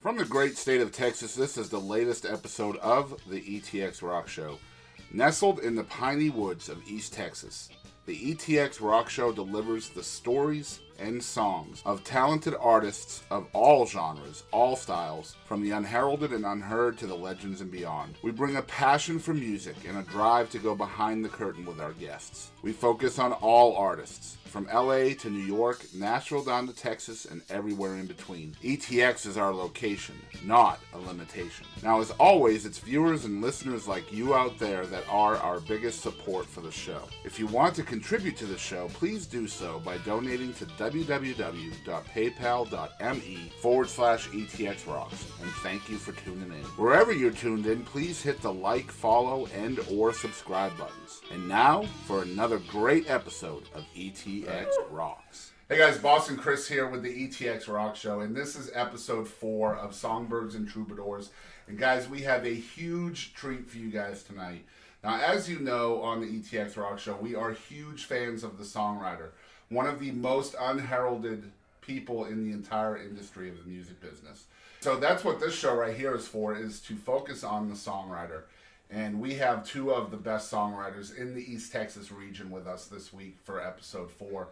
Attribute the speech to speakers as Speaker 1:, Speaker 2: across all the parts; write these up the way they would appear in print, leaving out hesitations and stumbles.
Speaker 1: From the great state of Texas, this is the latest episode of the ETX ROCKS Show. Nestled in the piney woods of East Texas, the ETX ROCKS Show delivers the stories and songs of talented artists of all genres, all styles, from the unheralded and unheard to the legends and beyond. We bring a passion for music and a drive to go behind the curtain with our guests. We focus on all artists, from LA to New York, Nashville down to Texas, and everywhere in between. ETX is our location, not a limitation. Now, as always, it's viewers and listeners like you out there that are our biggest support for the show. If you want to contribute to the show, please do so by donating to www.paypal.me/ETXRocks. And thank you for tuning in. Wherever you're tuned in, please hit the like, follow, and or subscribe buttons. And now for another great episode of ETX ROCKS. Hey guys, Boston Chris here with the ETX ROCKS Show, and this is episode 4 of Songbirds and Troubadours. And guys, we have a huge treat for you guys tonight. Now, as you know, on the ETX ROCKS Show, we are huge fans of the songwriter, one of the most unheralded people in the entire industry of the music business. So that's what this show right here is for, is to focus on the songwriter. And we have 2 of the best songwriters in the East Texas region with us this week for episode 4.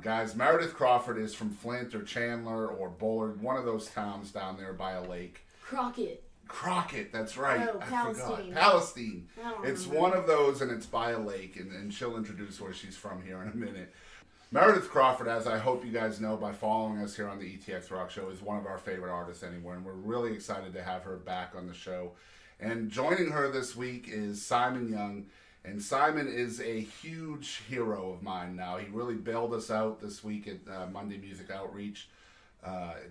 Speaker 1: Guys, Meredith Crawford is from Flint or Chandler or Bullard, one of those towns down there by a lake. Crockett, that's right.
Speaker 2: Oh, Palestine.
Speaker 1: Palestine. It's one of those, and it's by a lake, and she'll introduce where she's from here in a minute. Meredith Crawford, as I hope you guys know by following us here on the ETX ROCKS Show, is one of our favorite artists anywhere, and we're really excited to have her back on the show. And joining her this week is Simon Young, and Simon is a huge hero of mine now. He really bailed us out this week at Monday Music Outreach.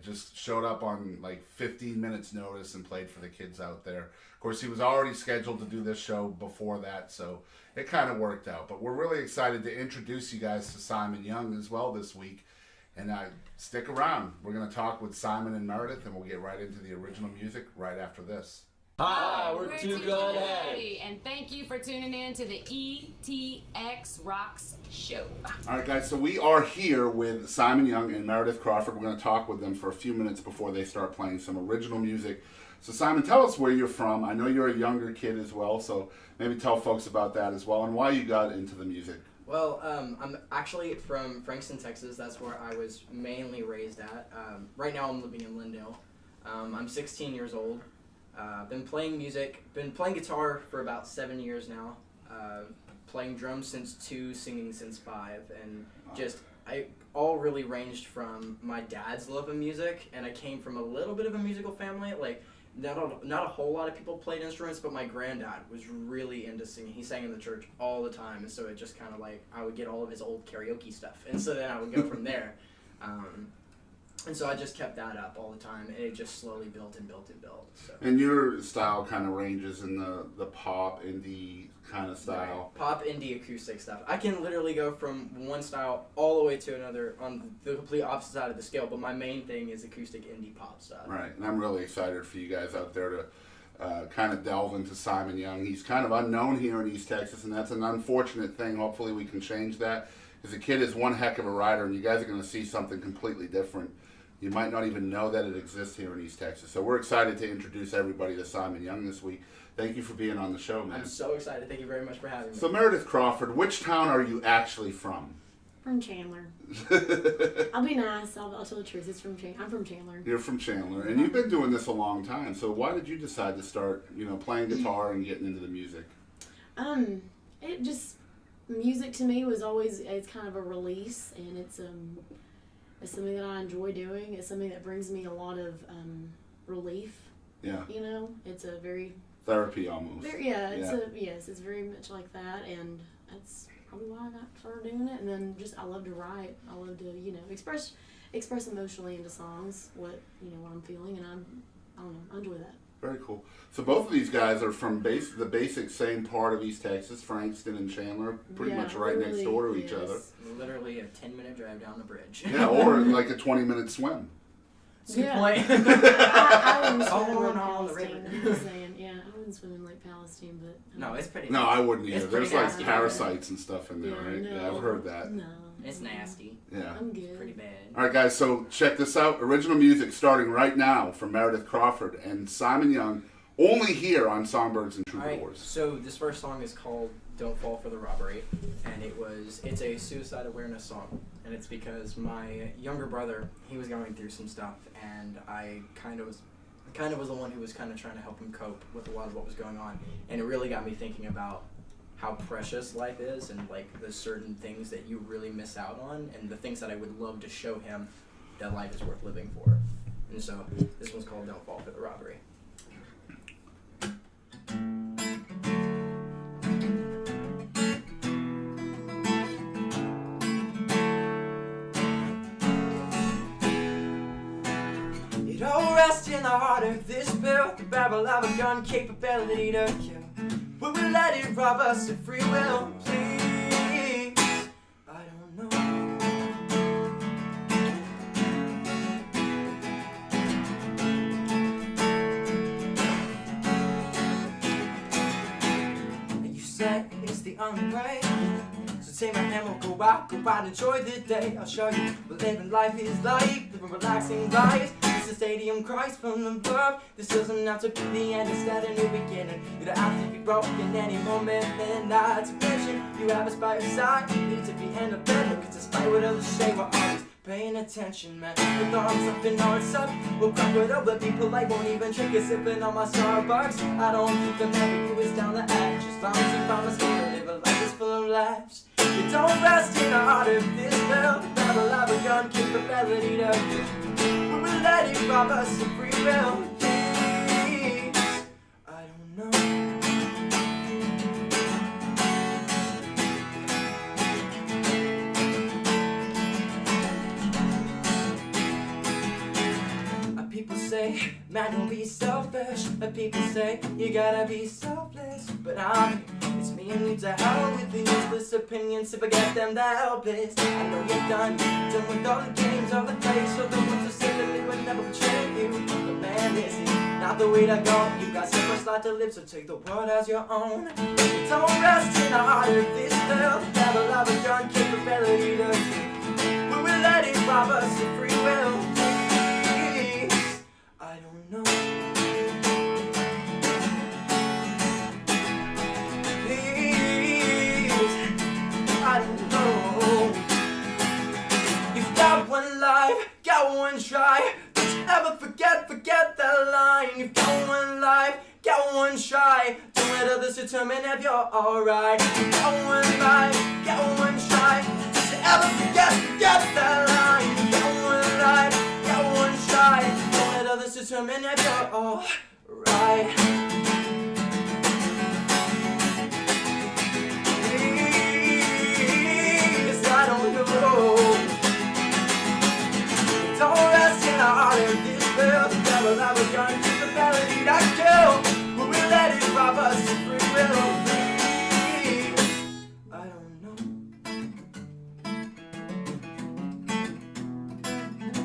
Speaker 1: Just showed up on like 15 minutes notice and played for the kids out there. Of course, he was already scheduled to do this show before that, so it kind of worked out. But we're really excited to introduce you guys to Simon Young as well this week. And stick around. We're going to talk with Simon and Meredith, and we'll get right into the original music right after this.
Speaker 3: Hi, we're Too Good
Speaker 2: Ready, and thank you for tuning in to the ETX ROCKS Show.
Speaker 1: All right, guys, so we are here with Simon Young and Meredith Crawford. We're going to talk with them for a few minutes before they start playing some original music. So, Simon, tell us where you're from. I know you're a younger kid as well, so maybe tell folks about that as well and why you got into the music.
Speaker 3: Well, I'm actually from Frankston, Texas. That's where I was mainly raised at. Right now I'm living in Lindale. I'm 16 years old. Been playing guitar for about 7 years now. Playing drums since 2, singing since 5, and I all really ranged from my dad's love of music, and I came from a little bit of a musical family. Like not a whole lot of people played instruments, but my granddad was really into singing. He sang in the church all the time, and so it just kind of like I would get all of his old karaoke stuff, and so then I would go from there. And so I just kept that up all the time, and it just slowly built and built and built. So.
Speaker 1: And your style kind of ranges in the pop, indie kind of style.
Speaker 3: Right. Pop, indie, acoustic stuff. I can literally go from one style all the way to another on the complete opposite side of the scale, but my main thing is acoustic indie pop stuff.
Speaker 1: Right, and I'm really excited for you guys out there to kind of delve into Simon Young. He's kind of unknown here in East Texas, and that's an unfortunate thing. Hopefully we can change that, because the kid is one heck of a writer, and you guys are going to see something completely different. You might not even know that it exists here in East Texas. So we're excited to introduce everybody to Simon Young this week. Thank you for being on the show, man.
Speaker 3: I'm so excited. Thank you very much for having me.
Speaker 1: So Meredith Crawford, which town are you actually from?
Speaker 2: From Chandler. I'll be nice. I'll tell the truth. I'm from Chandler.
Speaker 1: You're from Chandler, and you've been doing this a long time. So why did you decide to start, playing guitar and getting into the music?
Speaker 2: Music to me was always, it's kind of a release, and it's something that I enjoy doing. It's something that brings me a lot of relief.
Speaker 1: Yeah.
Speaker 2: It's a very
Speaker 1: therapy almost.
Speaker 2: It's very much like that, and that's probably why I got started doing it. And then I love to write. I love to express emotionally into songs what I'm feeling, and I don't know, I enjoy that.
Speaker 1: Very cool. So both of these guys are from the basic same part of East Texas, Frankston and Chandler, pretty much right next door to each other.
Speaker 3: Literally a 10-minute drive down the bridge.
Speaker 1: Yeah, or like a 20-minute swim.
Speaker 3: That's a good point.
Speaker 2: I wouldn't swim in Palestine. I'm just saying, I wouldn't swim in Lake Palestine, but...
Speaker 3: No, it's pretty
Speaker 1: No, I wouldn't either. There's like
Speaker 3: nasty.
Speaker 1: parasites and stuff in there, right?
Speaker 2: No,
Speaker 1: yeah, I've heard that.
Speaker 2: No.
Speaker 3: It's nasty.
Speaker 1: Yeah.
Speaker 2: I'm good.
Speaker 3: Pretty bad.
Speaker 1: All right, guys, so check this out. Original music starting right now from Meredith Crawford and Simon Young, only here on Songbirds and Troubadours.
Speaker 3: Alright, so this first song is called Don't Fall for the Robbery, and it's a suicide awareness song, and it's because my younger brother, he was going through some stuff, and I kind of was the one who was kind of trying to help him cope with a lot of what was going on, and it really got me thinking about how precious life is, and like the certain things that you really miss out on, and the things that I would love to show him that life is worth living for. And so this one's called Don't Fall for the Robbery. It all rests in the heart of this bill, the barrel of a gun, capability to kill. Will we let it rob us of free will, please? I don't know. And you say it's the only way. So take my hand, we'll go out, enjoy the day. I'll show you what living life is like, living relaxing lives. It's a stadium cries from the love. This doesn't have to be the end, instead a new beginning. You don't have to be broken any moment, then not to mention you have us by your side. You need to be independent, cause despite what others say, we're always paying attention, man. With arms up and hearts up, we'll crack it over. Be polite, won't even drink it, sipping on my Starbucks. I don't keep them heavy, you is down the edge. As long as you promise me to live a life that's full of laughs. You don't rest in the heart of this world. The battle of a gun, capability to kill. We will let it rob us of free will. Please, I don't know. People say, man, don't be selfish. But people say, you gotta be selfless. But it's me and you to hell with the useless opinions. To forget them, that helpless. I know you're done with all the games, all the fakes, all the ones who say that they would never betray you. But man, this is not the way to go. You got so much life to live, so take the world as your own. Don't rest in the heart of this world. The devil of a gun, capability to kill. We will let it rob us of free will. I don't know. Please, I don't know. You've got one life, got one try. Don't you ever forget that line. You've got one life, got one try. Don't let others determine if you're alright. You've got one life, got one try. Don't you ever forget that line. You've got one life, got one try. Others determine if you're alright. Please, I don't know. Don't rest in the heart of this world. The devil of a gun, capability to kill. We will let it rob us of free will. Please, I don't know.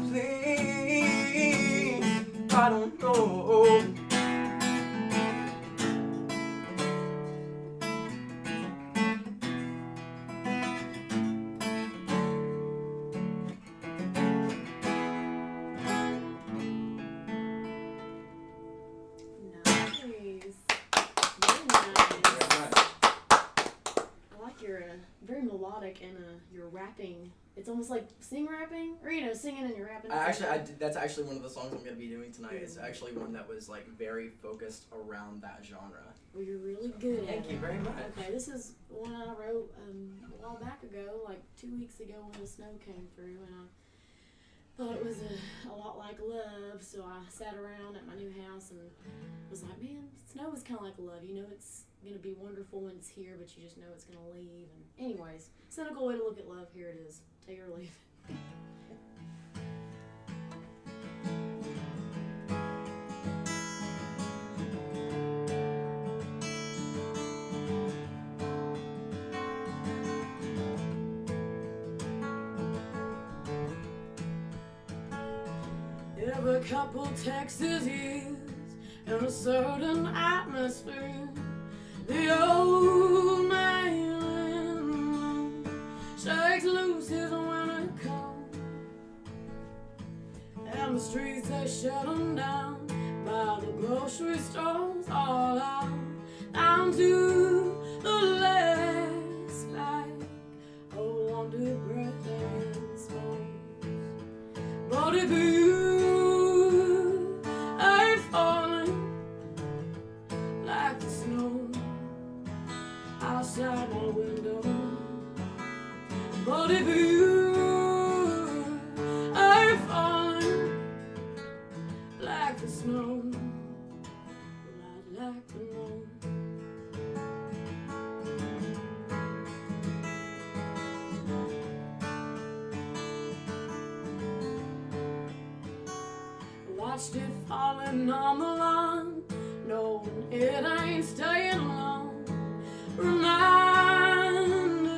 Speaker 3: Please, I don't know.
Speaker 2: Nice. Very nice. I like your very melodic and your rapping. It's almost like rapping, or singing and you're rapping.
Speaker 3: That's actually one of the songs I'm gonna be doing tonight. It's actually one that was like very focused around that genre.
Speaker 2: Well, you're really good at it.
Speaker 3: Thank you very much.
Speaker 2: Okay, this is one I wrote a while back ago, like 2 weeks ago when the snow came through, and I thought it was a lot like love, so I sat around at my new house and was like, man, snow is kind of like love. It's going to be wonderful when it's here, but you just know it's going to leave. And anyways, cynical way to look at love. Here it is. Take it or leave it. Every couple Texas years in a certain atmosphere, the old man shakes loose his the streets, they shut them down. By the grocery stores, all out, down to the last bag. Hold on to breath and smoke. But if you ain't falling like the snow outside my window, but if you ain't falling like the snow, well, I'd like to know. Watched it falling on the lawn, knowing it ain't staying long, reminding me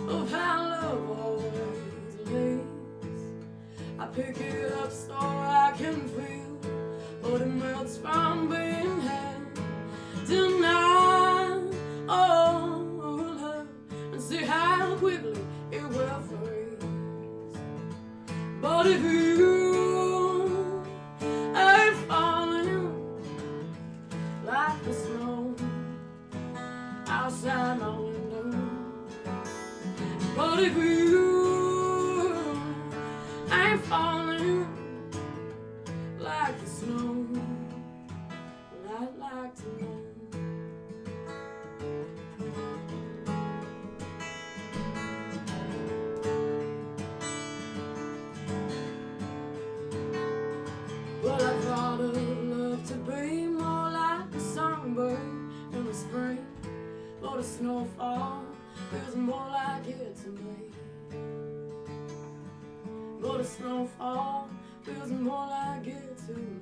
Speaker 2: of how love always leaves. I pick it up so I can feel what it melts from being had tonight. Oh, love, and see how quickly it will freeze. But if you ain't falling like the snow outside my window, but if you ain't falling like the snow, well, I'd like to know. Well, I thought of love to be more like a songbird in the spring, but a snowfall feels more like it to me. But a snowfall feels more like it to me.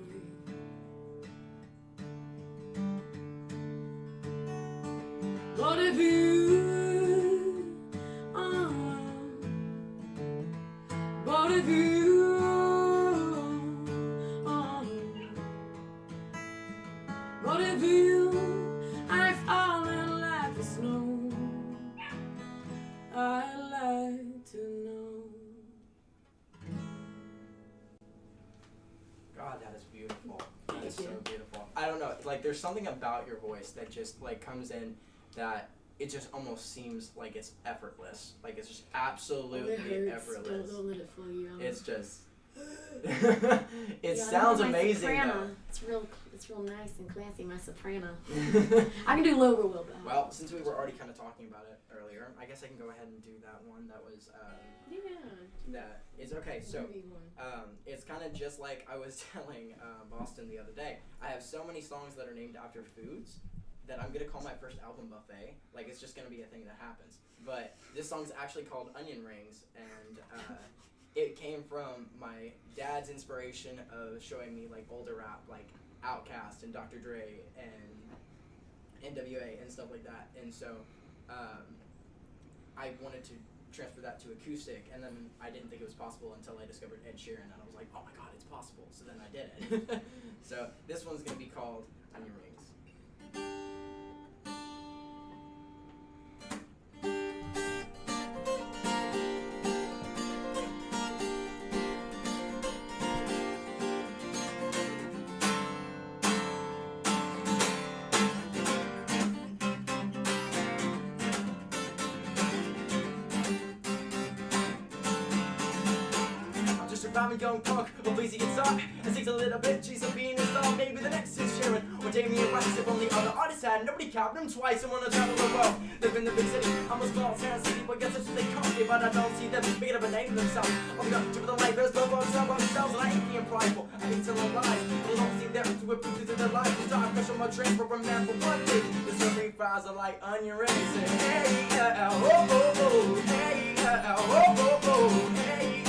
Speaker 2: But if you But if you ain't falling like the snow, I'd like to know.
Speaker 3: God, that is beautiful. That is so beautiful. I don't know, like there's something about your voice that just like comes in that it just almost seems like it's effortless. Like it's just absolutely effortless.
Speaker 2: Don't let it fool you.
Speaker 3: It's just it sounds amazing though.
Speaker 2: It's real nice and classy, my soprano. I can do lower real bad.
Speaker 3: Well, since we were already kind of talking about it earlier, I guess I can go ahead and do that one. That was that is okay. So it's kind of just like I was telling Boston the other day. I have so many songs that are named after foods that I'm gonna call my first album buffet. Like it's just gonna be a thing that happens. But this song's actually called Onion Rings, and it came from my dad's inspiration of showing me like older rap, like Outkast and Dr. Dre and NWA and stuff like that. And so I wanted to transfer that to acoustic, and then I didn't think it was possible until I discovered Ed Sheeran, and I was like, oh my god, it's possible. So then I did it. So this one's gonna be called Onion Rings. I'm a young punk, a lazy guitar. It takes a little bit, she's a being installed. Maybe the next is Sharon or Damien Rice. If only other artists had, nobody counted them twice. I wanna travel the world, live in the big city. I'm a small town city, but guess that's what they call me. But I don't see them making up a name for themselves. Only got to the life, there's no one self on themselves. And I ain't being prideful, I ain't telling lies. They don't see there to improve to their life. So I pressure my train for a man for one day. The serving fries are like onion rings. Hey, oh, oh, oh, hey, oh, oh, oh, hey,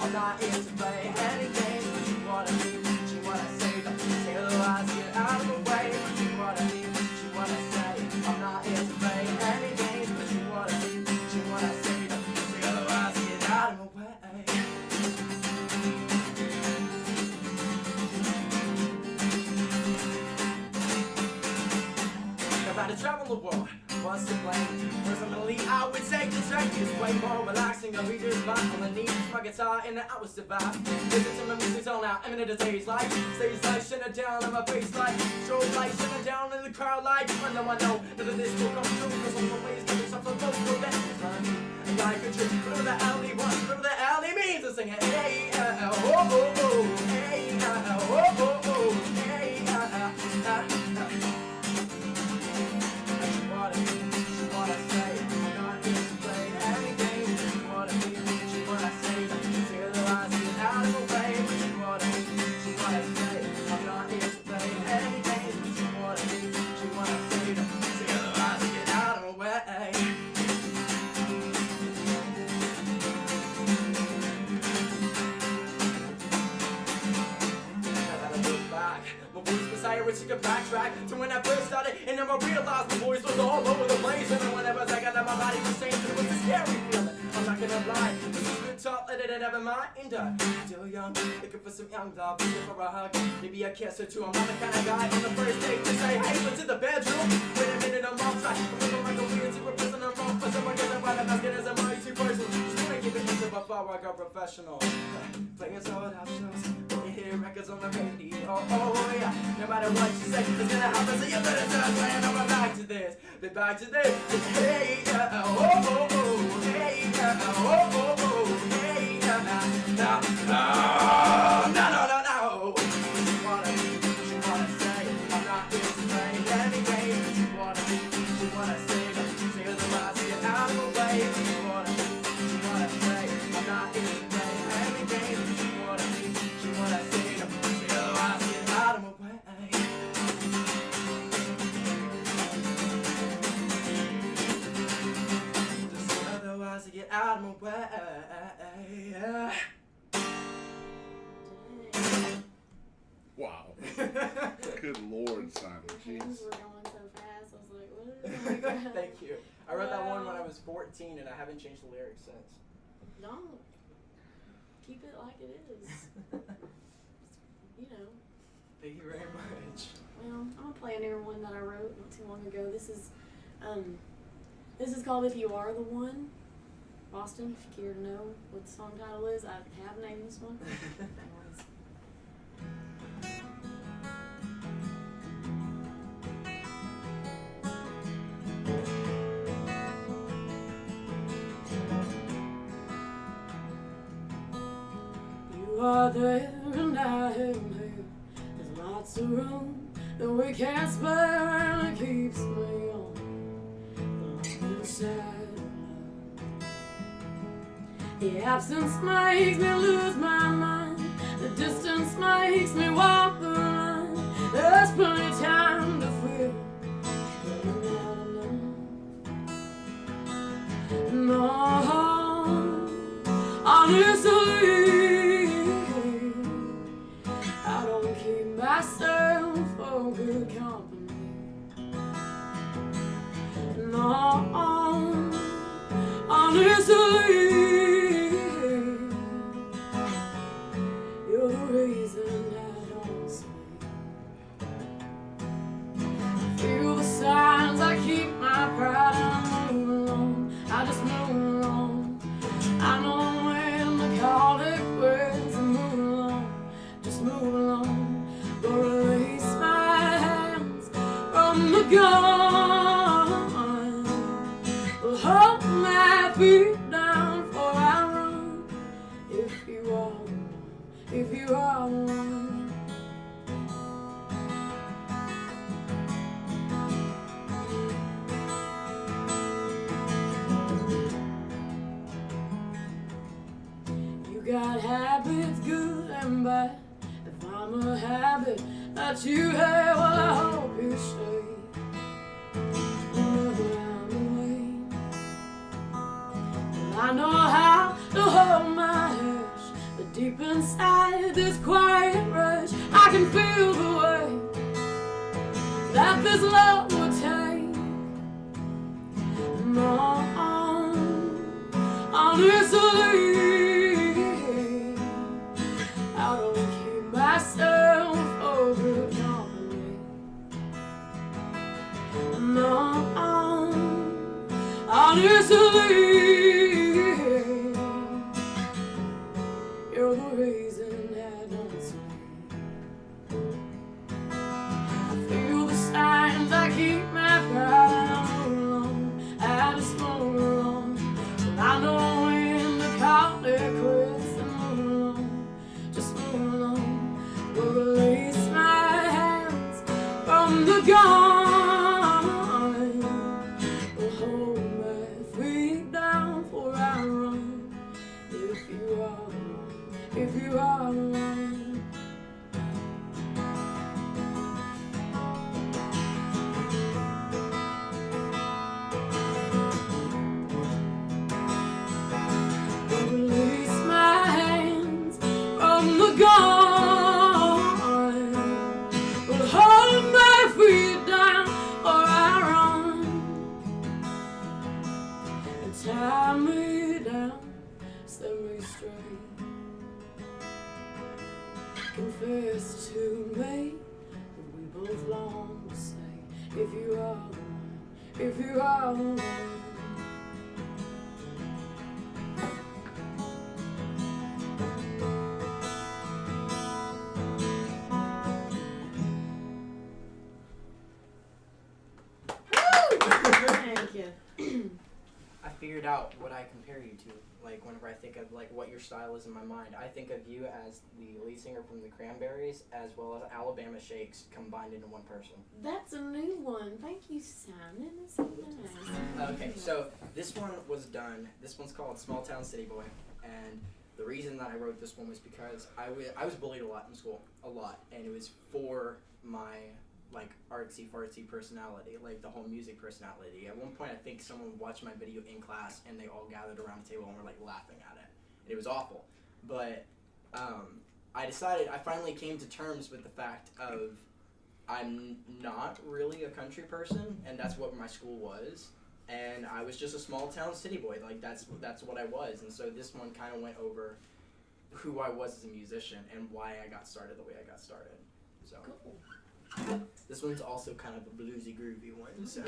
Speaker 3: I'm not here to play any games, but you wanna be, what you wanna say, don't say otherwise, get out of the way, but you wanna be, what you wanna say, I'm not here to play any games, but you wanna be, what you wanna say, don't say otherwise, get out of the way. About to travel the world, what's the plan? First I'm gonna way. It's way more relaxing than we just vibe on the knees. My guitar in the hours to vibe. Listen to my music all now. I'm in the stage light. Stage light shining down on my face light. Strobe light shining down in the crowd light. I know none of this will come true. Cause I'm always gonna stop so close to that. And I could just whatever the alley wants, whatever the alley means. I sing it. Hey, oh, oh, oh. Hey, oh, oh, oh. Hey, She wanna say, I'm not here to play any games. She wanna be, she wanna say, tear the lies out of the way. She wanna say, I'm not here to play any games. She wanna be, she wanna say, tear the lies out of the way. My voice was higher, which you could backtrack to when I first started, and then I realized my voice was all over the place. And then whenever I got out, my body was changing. It was a scary feeling. I'm not gonna lie, this is been tough, I didn't have a mind. Still young, looking for some young love, looking for a hug. Maybe a kiss or two. I'm not the kind of guy on the first date to say, hey, let's in the bedroom. Wait a minute, I'm off track. I'm looking like a weird super person. I'm wrong for someone because I'm right. I'm asking as a mighty person. Just wanna keep it easy before I go professional. Playing sold out shows. Hear records on the radio, oh yeah. No matter what you say, it's gonna happen, so you better start playing. I'm back to this, then back to this. Hey, oh, oh, oh, hey, oh, oh, oh, hey, no, no. She wanna say, I'm not here to play any games. She wanna say, tear the lies, get out of the way. She wanna say, I'm not here to play any games. She wanna say, tear the lies, get out of my way. Just otherwise to get out of my way.
Speaker 1: Wow. Good Lord, Simon.
Speaker 2: Hands
Speaker 1: Jeez.
Speaker 2: were going so fast. I was like, what?
Speaker 3: Thank you. I wrote that one when I was 14 and I haven't changed the lyrics since.
Speaker 2: Don't. Keep it like it is. You know.
Speaker 3: Thank you very much.
Speaker 2: Well, I'm gonna play a newer one that I wrote not too long ago. This is called "If You Are the One." Boston, if you care to know what the song title is, I have named this one. You are there and I am here. There's lots of room that we can't spare, and it keeps me on the inside of love. The absence makes me lose my mind. The distance makes me walk the line. There's plenty of time to feel, but I'm not enough. No, honestly, I don't keep myself for good company. No, honestly, you're the reason I don't sleep. Feel the signs, I keep my pride, and I move along. I just move along. I know when to call it quits and move along. Just move along. But release my hands from the gun. Well, hold my feet down before I run. If you are one, if you are one. You got habits, good and bad. If I'm a habit that you have, well, I hope you stay. Whenever I'm away, well, I know how to hold my hush, but deep inside this quiet rush, I can feel the way that this love would take. No, honestly, I don't keep myself for good company. No, honestly, Tie me down, set me straight. Confess to me that we both long to say, if you are the one, if you are the one. Thank you.
Speaker 3: I figured out what I compare you to. Like, whenever I think of, like, what your style is in my mind, I think of you as the lead singer from the Cranberries, as well as Alabama Shakes combined into one person.
Speaker 2: That's a new one. Thank you, Simon. That's so nice.
Speaker 3: Okay, so this one was done. This one's called Small Town City Boy, and the reason that I wrote this one was because I was bullied a lot in school, and it was for my, like, artsy-fartsy personality, like the whole music personality. At one point, I think someone watched my video in class, and they all gathered around the table and were, like, laughing at it. And it was awful. But I finally came to terms with the fact of I'm not really a country person, and that's what my school was. And I was just a small-town city boy. Like, that's what I was. And so this one kind of went over who I was as a musician and why I got started the way I got started. So.
Speaker 2: Cool.
Speaker 3: This one's also kind of a bluesy, groovy one. So.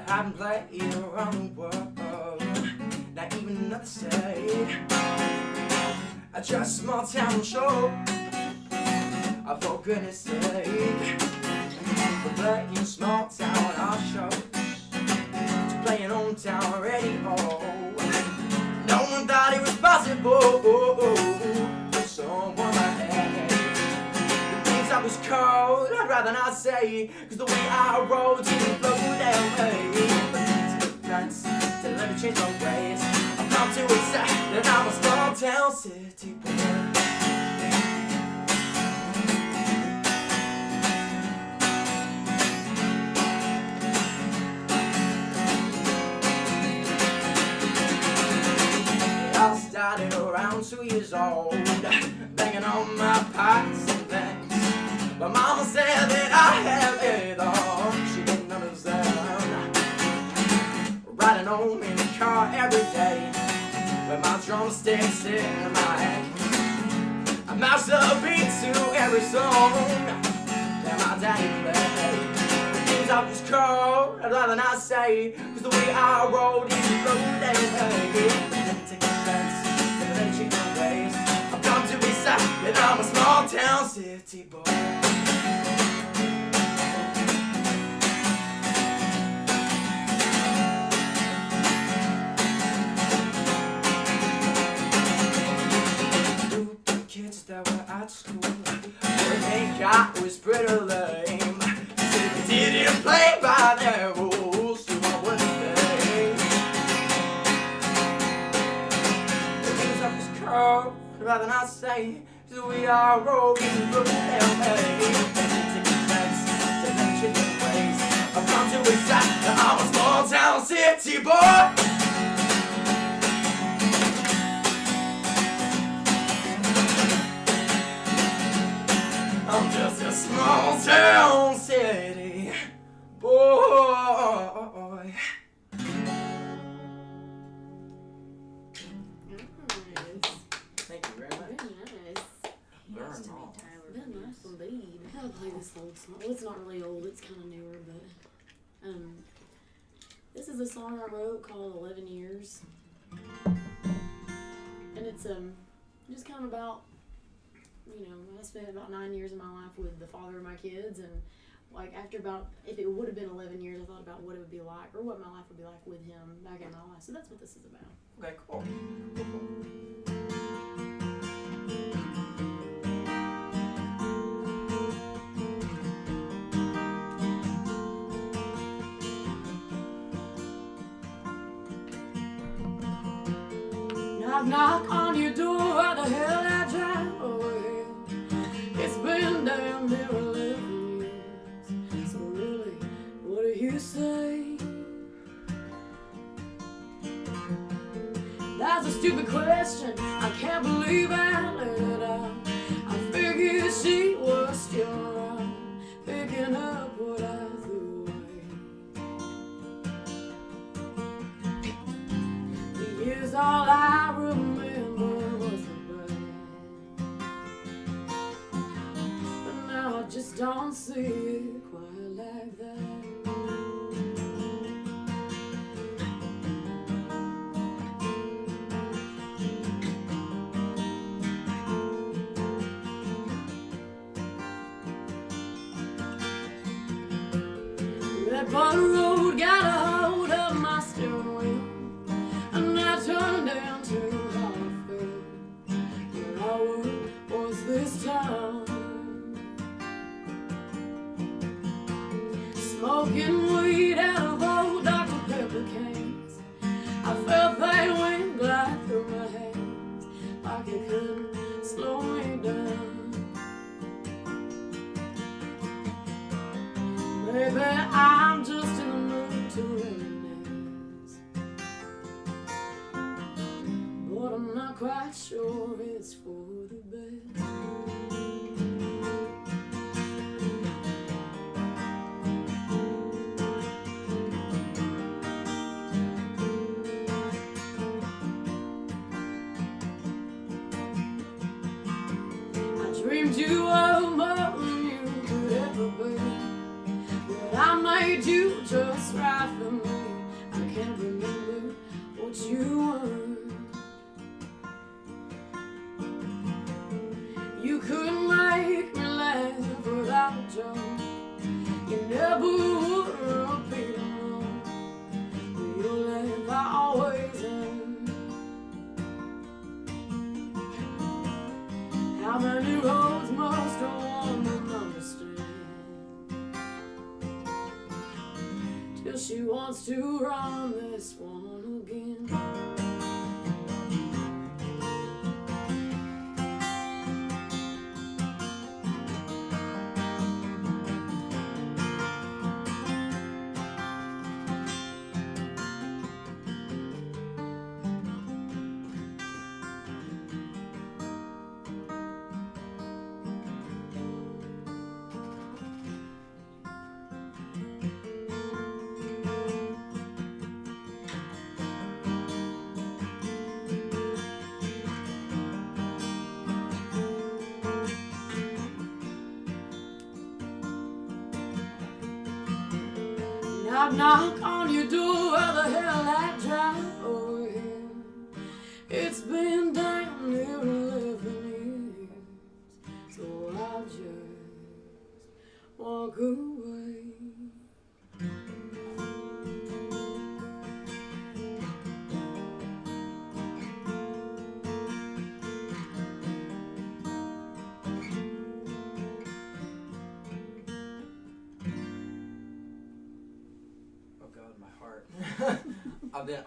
Speaker 3: I haven't played around the world, not even another state. I just a small town show. For goodness sake. We're playing small town our shows, to playing hometown radio. No one thought it was possible for someone like that. The things I was cold, I'd rather not say, cause the way I roll didn't flow that way. To the fence, to let me change my ways, I've come to accept that I'm a small town city boy. I started around 2 years old, banging on my pots and things. My mama said that I have it all, she didn't understand. Riding home in the car every day, with my drumsticks in my hand. I mouse a beat to every song that my daddy played. The things I was cold, I'd rather not say, cause the way I rolled is the road that I've come to accept that I'm a small town city boy. The kids that were at school, what they got was pretty lame. They didn't play by their rules, so what would they? I'd rather not say, cause we are rolling through LA. I've come to accept that I'm a small town city boy. I'm just a small town city boy. Thank you very much.
Speaker 2: Very nice. Very nice indeed. I gotta play this old song. Well, it's not really old, it's kind of newer, but this is a song I wrote called 11 Years. And it's just kind of about, you know, I spent about 9 years of my life with the father of my kids, and like after about, if it would have been 11 years, I thought about what it would be like, or what my life would be like with him back in my life. So that's what this is about.
Speaker 3: Okay, cool.
Speaker 2: Knock, knock on your door, why the hell I drive away? It's been damn near 11 years. So really, what do you say? That's a stupid question. I can't believe I let it out. I figured she was still around, picking up what I threw away. The years, all I remember was the bad. But now I just don't see it quite like that. That butter road got a hold of my steering wheel, and I turned down to how I felt. Where I was this time, smoking weed out of old Dr. Pepper cans. I felt that wind glide through my hands like it couldn't slow me down. Maybe I'm just in the mood to reminisce, but I'm not quite sure it's for the best. I dreamed you were more than you could ever be. I made you just right for me. I can't remember what you were. You couldn't make me laugh without a joke. You never would repeat them wrong. Your laugh I always heard. How many roads must a woman understand till she wants to run this one again? Knock, knock on your door, where the hell I drive over here. It's been damn near 11 years, so I'll just walk away.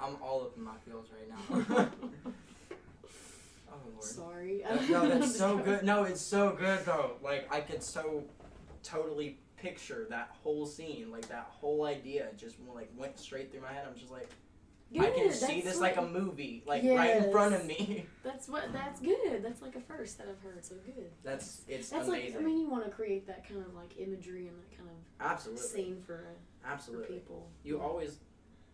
Speaker 3: I'm all up in my feels right now. Oh Lord.
Speaker 2: Sorry.
Speaker 3: No, that's so good. No, it's so good though. Like I could so totally picture that whole scene, like that whole idea just like went straight through my head. I'm just like,
Speaker 2: Good,
Speaker 3: I can see this like a movie, like right in front of me.
Speaker 2: That's good. That's like a first that I've heard. So good.
Speaker 3: It's
Speaker 2: that's
Speaker 3: amazing.
Speaker 2: like, I mean, you want to create that kind of like imagery and that kind of
Speaker 3: absolutely
Speaker 2: scene for people.
Speaker 3: You always,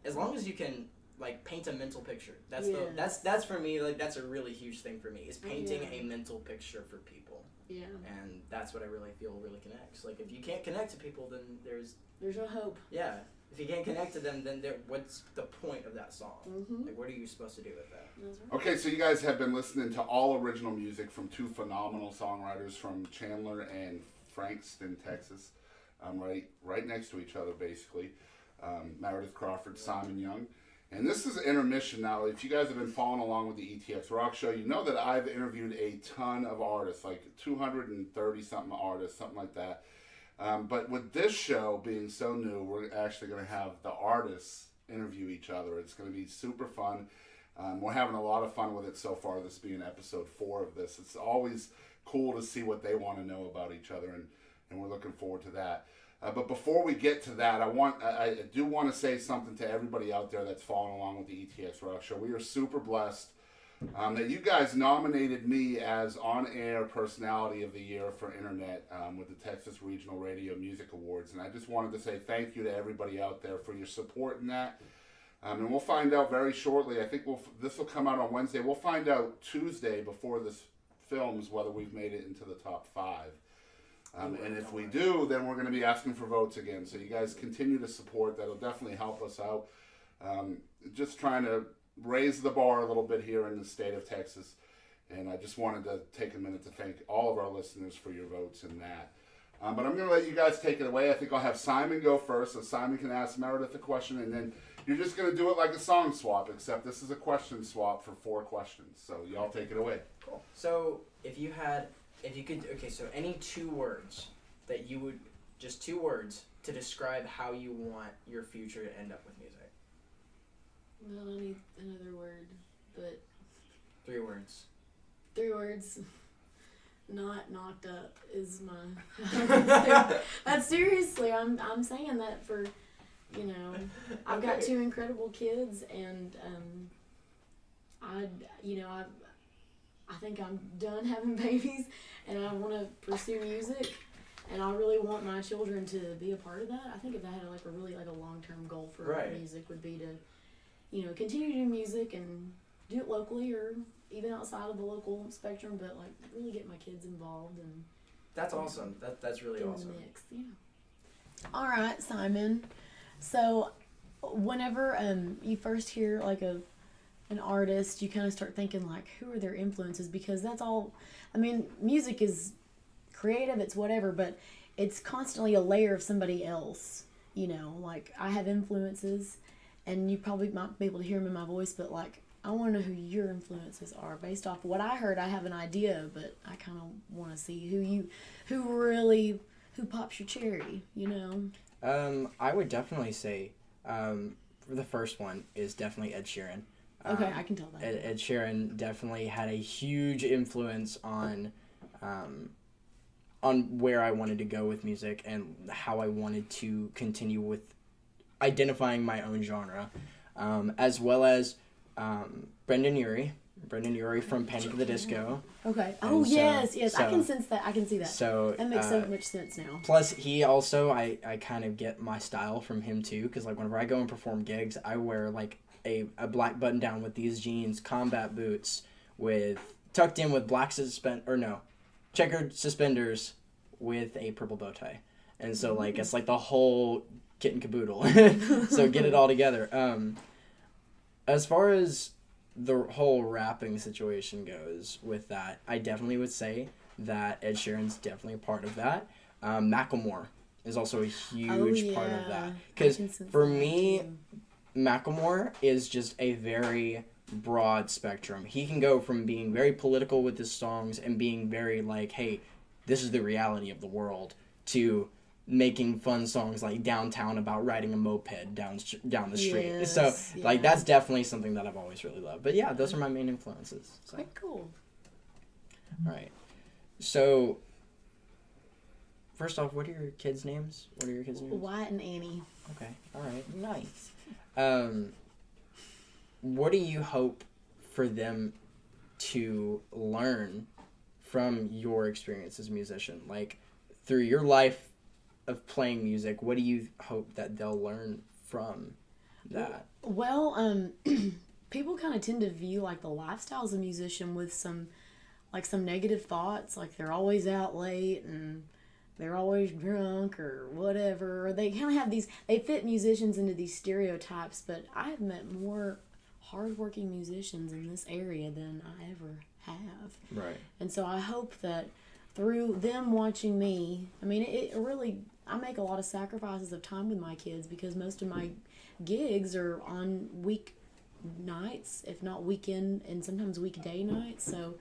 Speaker 3: as long as you can like paint a mental picture. That's
Speaker 2: yes.
Speaker 3: that's for me. Like that's a really huge thing for me is painting a mental picture for people.
Speaker 2: Yeah.
Speaker 3: And that's what I really feel really connects. Like if you can't connect to people, then there's
Speaker 2: no hope.
Speaker 3: Yeah. If you can't connect to them, then what's the point of that song?
Speaker 2: Mm-hmm.
Speaker 3: Like, what are you supposed to do with that?
Speaker 2: That's right.
Speaker 1: Okay, so you guys have been listening to all original music from two phenomenal songwriters from Chandler and Frankston, Texas, right next to each other, basically. Meredith Crawford, Simon Young. And this is an intermission now. If you guys have been following along with the ETX ROCKS Show, you know that I've interviewed a ton of artists, like 230-something artists, something like that. But with this show being so new, we're actually going to have the artists interview each other. It's going to be super fun. We're having a lot of fun with it so far, this being episode 4 of this. It's always cool to see what they want to know about each other, and we're looking forward to that. But before we get to that, I do want to say something to everybody out there that's following along with the ETX ROCKS Show. We are super blessed that you guys nominated me as On-Air Personality of the Year for Internet with the Texas Regional Radio Music Awards. And I just wanted to say thank you to everybody out there for your support in that. And we'll find out very shortly. I think this will come out on Wednesday. We'll find out Tuesday before this films whether we've made it into the top 5. And if we do, then we're going to be asking for votes again. So you guys continue to support. That'll definitely help us out. Just trying to raise the bar a little bit here in the state of Texas. And I just wanted to take a minute to thank all of our listeners for your votes in that. But I'm going to let you guys take it away. I think I'll have Simon go first, so Simon can ask Meredith a question, and then you're just going to do it like a song swap, except this is a question swap for 4 questions. So y'all take it away.
Speaker 3: Cool. So so any 2 words that you would, just 2 words to describe how you want your future to end up with music.
Speaker 2: Well, I need another word, but
Speaker 3: 3 words.
Speaker 2: 3 words. Not knocked up is my. That's seriously. I'm saying that for, I've got 2 incredible kids, and I think I'm done having babies, and I want to pursue music, and I really want my children to be a part of that. I think if I had a long-term goal for music would be to, continue to do music and do it locally or even outside of the local spectrum, but really get my kids involved and.
Speaker 3: That's awesome. That's really awesome.
Speaker 2: In the mix, yeah. All right, Simon. So, whenever you first hear an artist, you kind of start thinking who are their influences, because that's all. I mean, music is creative, it's whatever, but it's constantly a layer of somebody else. I have influences, and you probably might be able to hear them in my voice, but I want to know who your influences are. Based off what I heard, I have an idea, but I kind of want to see who pops your cherry.
Speaker 4: I would definitely say the first one is definitely Ed Sheeran.
Speaker 2: Okay, I can tell that.
Speaker 4: Ed Sheeran definitely had a huge influence on where I wanted to go with music and how I wanted to continue with identifying my own genre, as well as Brendan Urie from Panic at the Disco.
Speaker 2: Okay. Oh, yes. I can sense that. I can see that. So that makes so much sense now.
Speaker 4: Plus, he also, I kind of get my style from him too, because whenever I go and perform gigs, I wear a black button down with these jeans, combat boots, tucked in with checkered suspenders with a purple bow tie, and so it's the whole kit and caboodle. So get it all together. As far as the whole rapping situation goes with that, I definitely would say that Ed Sheeran's definitely a part of that. Macklemore is also a huge part of that. Because for me, Macklemore is just a very broad spectrum. He can go from being very political with his songs and being very hey, this is the reality of the world, to making fun songs Downtown about riding a moped down the street.
Speaker 2: Yes,
Speaker 4: so that's definitely something that I've always really loved. But yeah, those are my main influences. So.
Speaker 2: Quite cool.
Speaker 4: All right. So first off, what are your kids' names?
Speaker 2: Wyatt and Annie.
Speaker 4: Okay. All right. Nice. What do you hope for them to learn from your experience as a musician? Through your life of playing music, what do you hope that they'll learn from that?
Speaker 2: Well, people kind of tend to view the lifestyles of a musician with some negative thoughts, they're always out late and they're always drunk or whatever. Or they kind of have they fit musicians into these stereotypes, but I have met more hardworking musicians in this area than I ever have.
Speaker 4: Right.
Speaker 2: And so I hope that through them watching me, I make a lot of sacrifices of time with my kids, because most of my gigs are on week nights, if not weekend and sometimes weekday nights. So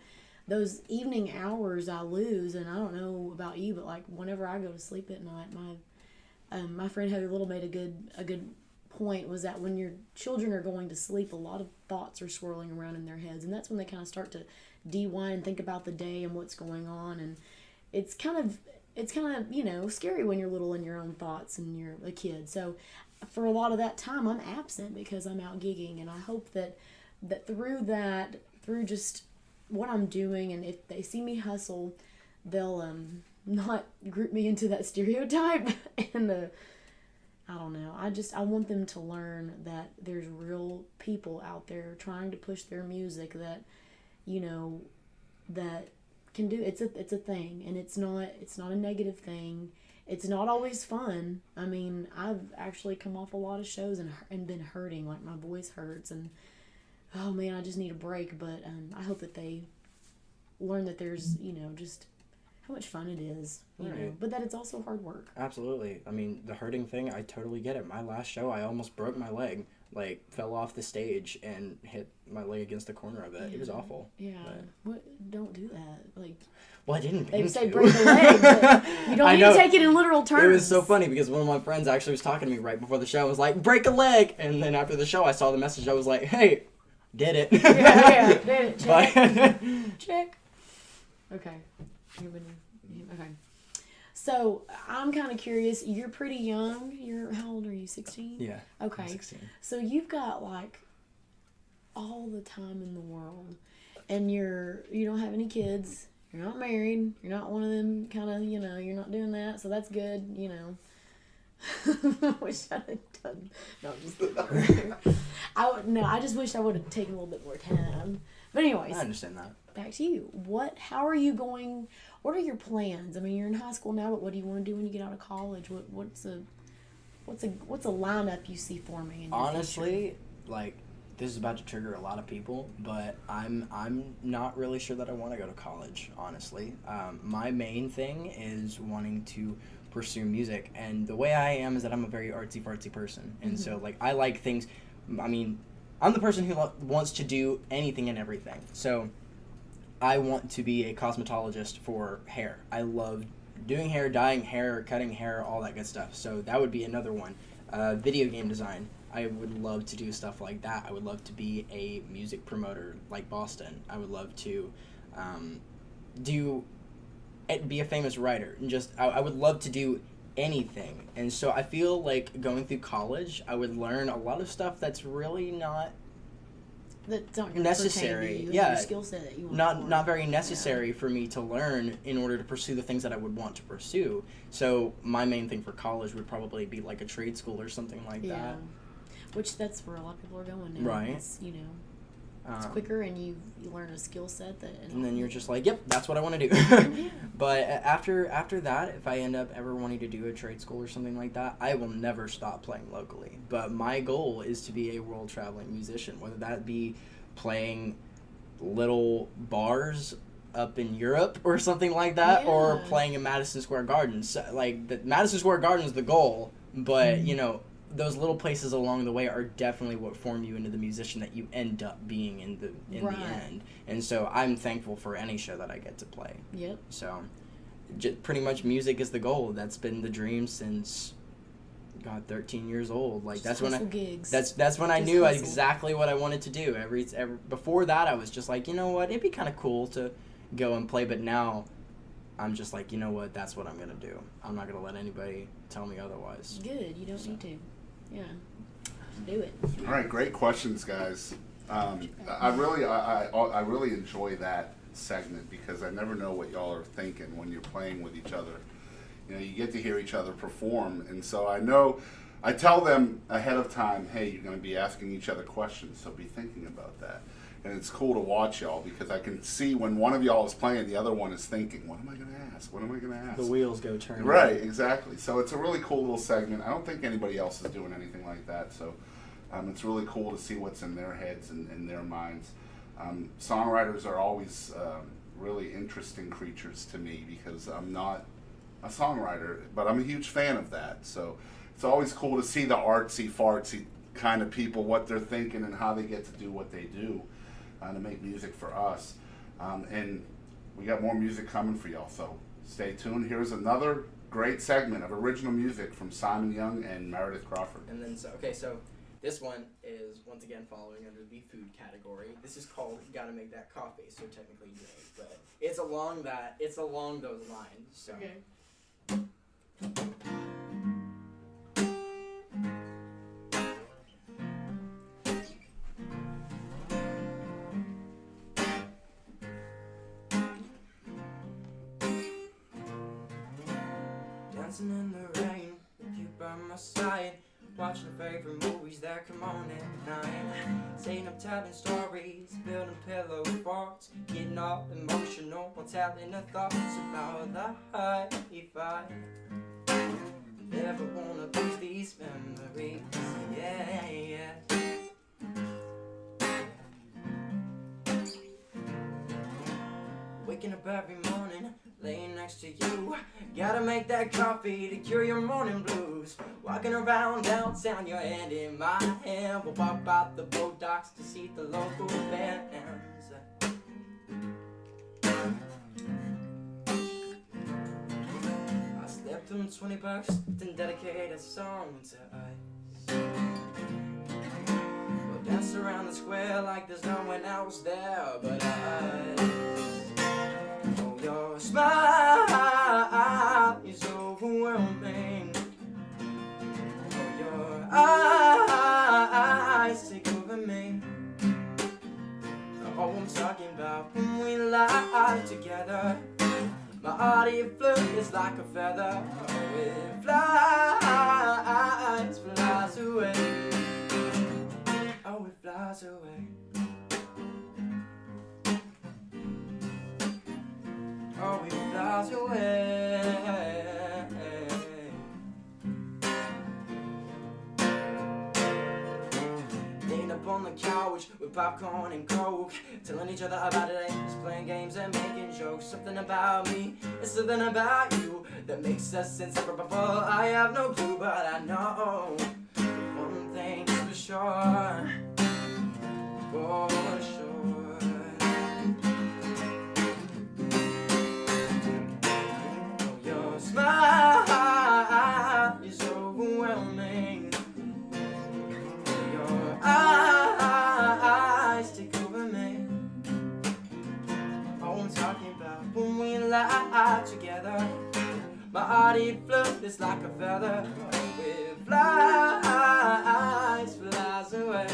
Speaker 2: those evening hours I lose, and I don't know about you, but whenever I go to sleep at night, my friend Heather Little made a good point, was that when your children are going to sleep, a lot of thoughts are swirling around in their heads, and that's when they kind of start to de-wind and think about the day and what's going on. And it's kind of it's kind of, you know, scary when you're little in your own thoughts and you're a kid. So for a lot of that time, I'm absent because I'm out gigging, and I hope that through just what I'm doing, and if they see me hustle, they'll not group me into that stereotype. And I don't know. I want them to learn that there's real people out there trying to push their music that, you know, that can do it's a thing, and it's not a negative thing. It's not always fun. I mean, I've actually come off a lot of shows and been hurting, like my voice hurts, and oh man, I just need a break. But I hope that they learn that there's, you know, just how much fun it is, you know, but that it's also hard work.
Speaker 4: Absolutely. I mean, the hurting thing, I totally get it. My last show, I almost broke my leg, like fell off the stage and hit my leg against the corner of it.
Speaker 2: Yeah.
Speaker 4: It was awful.
Speaker 2: Yeah. What? Don't do that. Like,
Speaker 4: well, I didn't
Speaker 2: they
Speaker 4: mean
Speaker 2: say
Speaker 4: to.
Speaker 2: break the leg, but you don't need to take it in literal terms.
Speaker 4: It was so funny because one of my friends actually was talking to me right before the show and was like, break a leg. And then after the show, I saw the message. I was like, hey, did it.
Speaker 2: yeah, did it. Check.
Speaker 4: But
Speaker 2: Check. Okay. Okay. So I'm kind of curious. You're pretty young. How old are you? 16?
Speaker 4: yeah.
Speaker 2: Okay.
Speaker 4: I'm 16.
Speaker 2: So you've got like all the time in the world, and you don't have any kids. You're not married. You're not one of them kind of, you know, you're not doing that. So that's good, you know. Wish I had done. No, I'm just kidding. I just wish I would have taken a little bit more time. But anyways,
Speaker 4: I understand that.
Speaker 2: back to you. How are you going? What are your plans? I mean, you're in high school now, but what do you want to do when you get out of college? What's a lineup you see forming in your
Speaker 4: Honestly,
Speaker 2: future?
Speaker 4: like, this is about to trigger a lot of people, but I'm not really sure that I want to go to college, honestly. My main thing is wanting to pursue music, and the way I am is that I'm a very artsy-fartsy person, and so, like, I like things. I mean, I'm the person who wants to do anything and everything, so I want to be a cosmetologist for hair. I love doing hair, dyeing hair, cutting hair, all that good stuff, so that would be another one. Video game design. I would love to do stuff like that. I would love to be a music promoter like Boston. I would love to be a famous writer. And I would love to do anything. And so I feel like going through college, I would learn a lot of stuff that's really not
Speaker 2: That's not gonna
Speaker 4: necessary.
Speaker 2: pertain to you,
Speaker 4: Yeah,
Speaker 2: your skill set that you want.
Speaker 4: not very necessary for me to learn in order to pursue the things that I would want to pursue. So my main thing for college would probably be like a trade school or something like that.
Speaker 2: Which that's where a lot of people are going now.
Speaker 4: Right.
Speaker 2: It's, you know, it's quicker, and you learn a skill set that.
Speaker 4: And then you're just like, yep, that's what I want to do.
Speaker 2: Yeah.
Speaker 4: But after that, if I end up ever wanting to do a trade school or something like that, I will never stop playing locally. But my goal is to be a world traveling musician, whether that be playing little bars up in Europe or something like that, or playing in Madison Square Garden. So, like, the Madison Square Garden is the goal, but you know, those little places along the way are definitely what form you into the musician that you end up being in the end. And so I'm thankful for any show that I get to play.
Speaker 2: Yep.
Speaker 4: So pretty much music is the goal. That's been the dream since 13 years old. Like, that's when I knew exactly what I wanted to do. Every before that, I was just like, you know what, it'd be kind of cool to go and play, but now I'm just like, you know what, that's what I'm gonna do. I'm not gonna let anybody tell me otherwise.
Speaker 2: Good. You don't need to. Yeah. Do it.
Speaker 1: All right, great questions, guys. I really enjoy that segment because I never know what y'all are thinking when you're playing with each other. You know, you get to hear each other perform, and so I tell them ahead of time, hey, you're going to be asking each other questions, so be thinking about that. And it's cool to watch y'all because I can see when one of y'all is playing, the other one is thinking, what am I going to ask? What am I going to ask?
Speaker 4: The wheels go turning.
Speaker 1: Right, exactly. So it's a really cool little segment. I don't think anybody else is doing anything like that, so it's really cool to see what's in their heads and in their minds. Songwriters are always really interesting creatures to me because I'm not a songwriter, but I'm a huge fan of that. So it's always cool to see the artsy-fartsy kind of people, what they're thinking and how they get to do what they do to make music for us. And we got more music coming for y'all, so stay tuned. Here's another great segment of original music from Simon Young and Meredith Crawford.
Speaker 3: And then, so this one is once again following under the food category. This is called "Gotta Make That Coffee," so technically drink, but it's along those lines. So.
Speaker 2: Okay.
Speaker 5: Dancing in the rain with you by my side, watching favorite movies that come on at night, staying up telling stories, building pillow forts, getting all emotional while telling the thoughts about the high five. Never wanna lose these memories, yeah, yeah. Waking up every morning, laying next to you. Gotta make that coffee to cure your morning blues. Walking around downtown, your hand in my hand. We'll pop out the boat docks to see the local bands. I slept them $20, then dedicate a song to us. We'll dance around the square like there's no one else there but us. Oh, your smile is overwhelming. Oh, your eyes take over me. Oh, I'm talking about when we lie together. My heart it floats like a feather. Oh, it flies away. Oh, it flies away. Oh, it flies away. Laying up on the couch with popcorn and coke, telling each other about it, just playing games and making jokes. Something about me and something about you that makes us inseparable. I have no clue, but I know one thing's for sure, for sure. Smile is overwhelming. Your eyes take over me. Oh, I'm talking about when we lie together. My heart it floats like a feather. It flies away.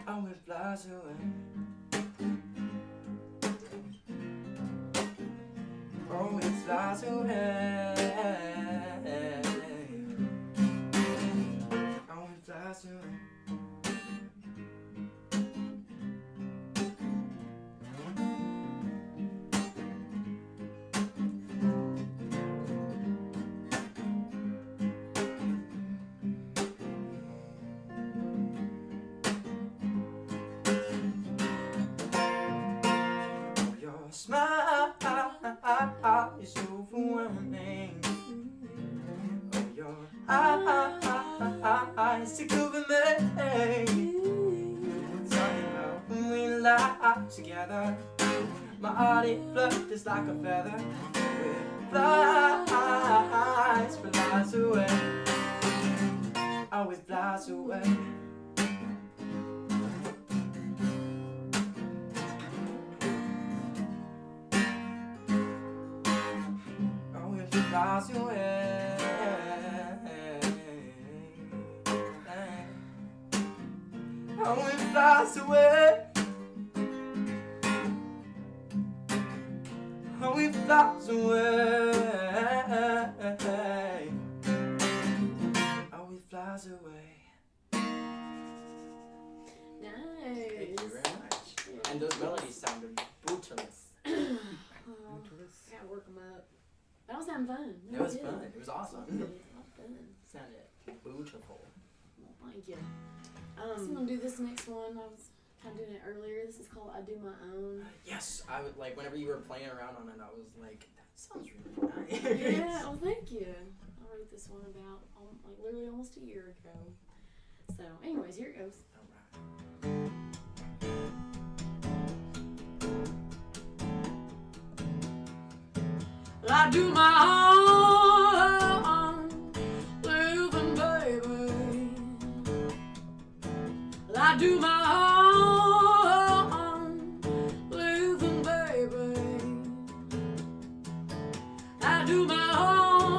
Speaker 5: Oh, it flies away. Oh, it flies away. Oh, it flies away. Oh, your smile is overwhelming. Oh, your eyes take over me. Talking about when we lie together. My heart it floats like a feather. It flies away. Oh, it flies away. Flies away. Oh, it flies away. Oh, it flies away. Oh, it flies away.
Speaker 2: Nice.
Speaker 3: Thank you very much. And those melodies sounded brutalist.
Speaker 2: Well, I gotta work them up. That was having fun.
Speaker 3: It was fun. It was awesome.
Speaker 2: It was a lot of fun.
Speaker 3: Sounded beautiful.
Speaker 2: Well, thank you. So I'm gonna do this next one. I was kind of doing it earlier. This is called "I Do My Own."
Speaker 3: Yes, I would like whenever you were playing around on it. I was like, that sounds really nice.
Speaker 2: Yeah. Oh, thank you. I wrote this one about like literally almost a year ago. So, anyways, here it goes.
Speaker 3: All right.
Speaker 2: I do my own living, baby. I do my own living, baby. I do my own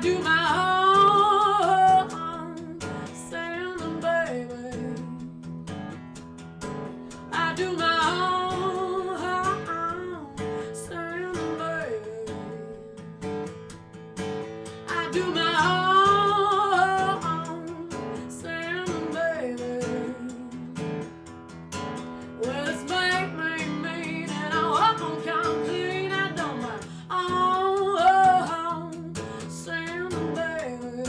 Speaker 2: do my own singing, baby. I do my own singing, baby. I do my own singing, baby. Well, it's make me mean and I won't complete. I do my own singing, baby.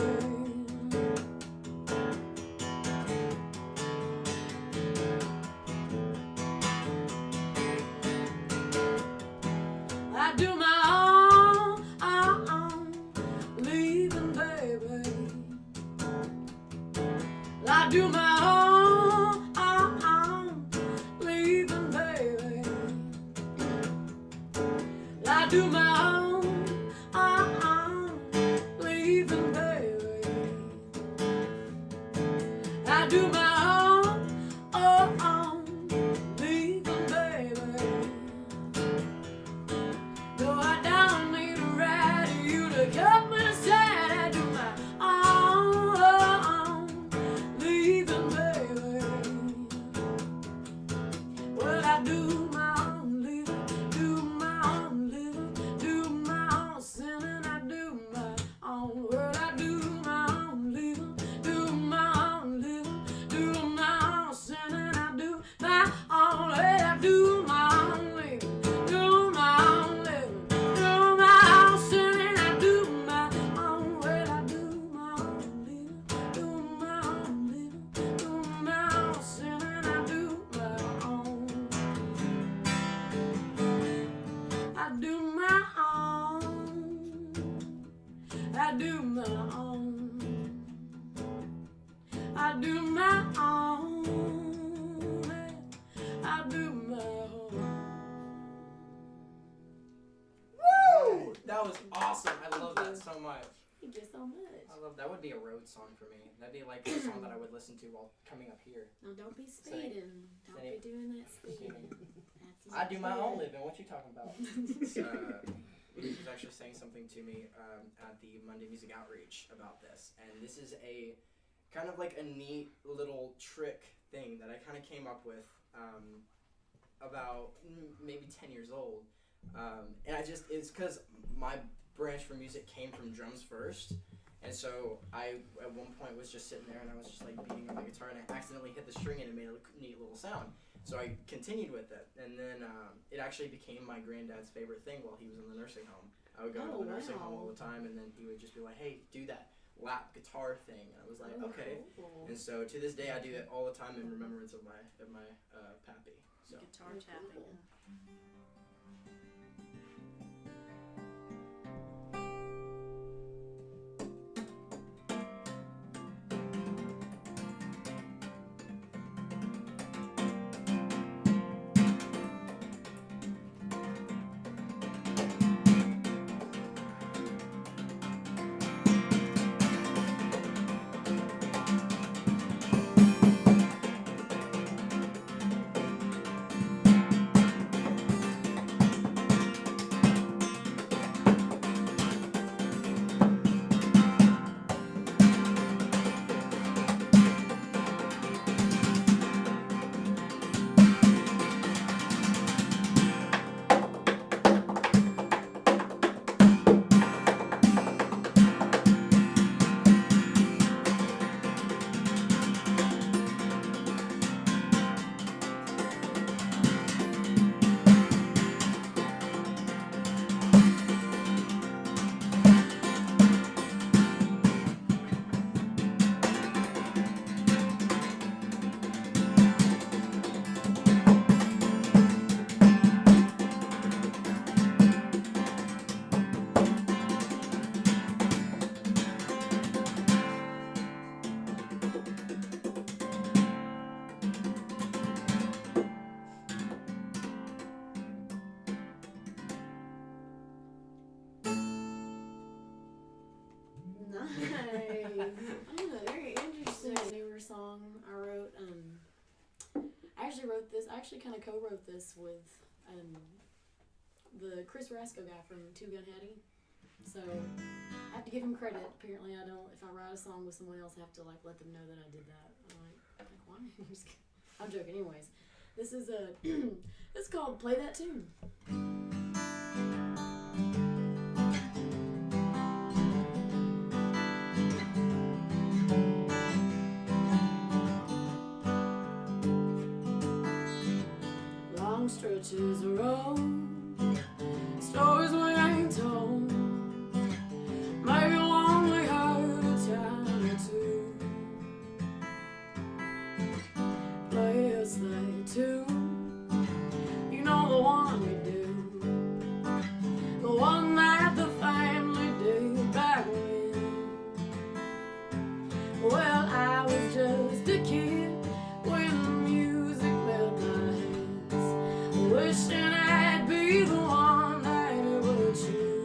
Speaker 2: I do my own leaving, baby. I do my own leaving, baby. I do my own leaving, baby. I do my own leaving, baby. No, I don't need a ride to you to cut me aside. I do my own leaving, baby. Well, I do my own living, do my own living, do my own sinning. I do my own. Well, I do my own living, do my own living, do my own sinning. I do my own. Well, I do my own living, do my own living, do my own sinning. I do my own. Well, I do my own living, do my own living, do my own sinning. I do my own. I do my own. I do my own. I do my own. I do my own.
Speaker 3: Woo! That was awesome. I love that so much.
Speaker 2: Thank you so much.
Speaker 3: I love that. Would be a road song for me. That'd be like a song that I would listen to while coming up here.
Speaker 2: No, don't be speeding. Don't
Speaker 3: Same.
Speaker 2: be doing that speeding. That's
Speaker 3: I do my
Speaker 2: not
Speaker 3: own
Speaker 2: good.
Speaker 3: living. What you talking about? He was actually saying something to me at the Monday Music Outreach about this, and this is a kind of like a neat little trick thing that I kind of came up with about maybe 10 years old, and it's because my branch for music came from drums first, and so I at one point was just sitting there and I was just like beating on the guitar and I accidentally hit the string and it made a neat little sound. So I continued with it, and then it actually became my granddad's favorite thing while he was in the nursing home. I would go to the nursing home all the time, and then he would just be like, "Hey, do that lap guitar thing," and I was like, "Okay."
Speaker 2: Cool.
Speaker 3: And so to this day, I do it all the time in remembrance of my Pappy. So
Speaker 6: Guitar tapping.
Speaker 2: I actually kind of co-wrote this with the Chris Rasco guy from Two Gun Hattie. So I have to give him credit. Apparently, I don't. If I write a song with someone else, I have to like let them know that I did that. I'm like why? I'm just kidding. I'm joking. Anyways, this is a. It's called "Play That Tune." Long stretches of road, stories we ain't told. Maybe one we heard a time or two. Play us that tune, you know the one we do, the one that the family did back when. Well, I was just a kid when the music met my hands, wishing I'd be the one that it would choose.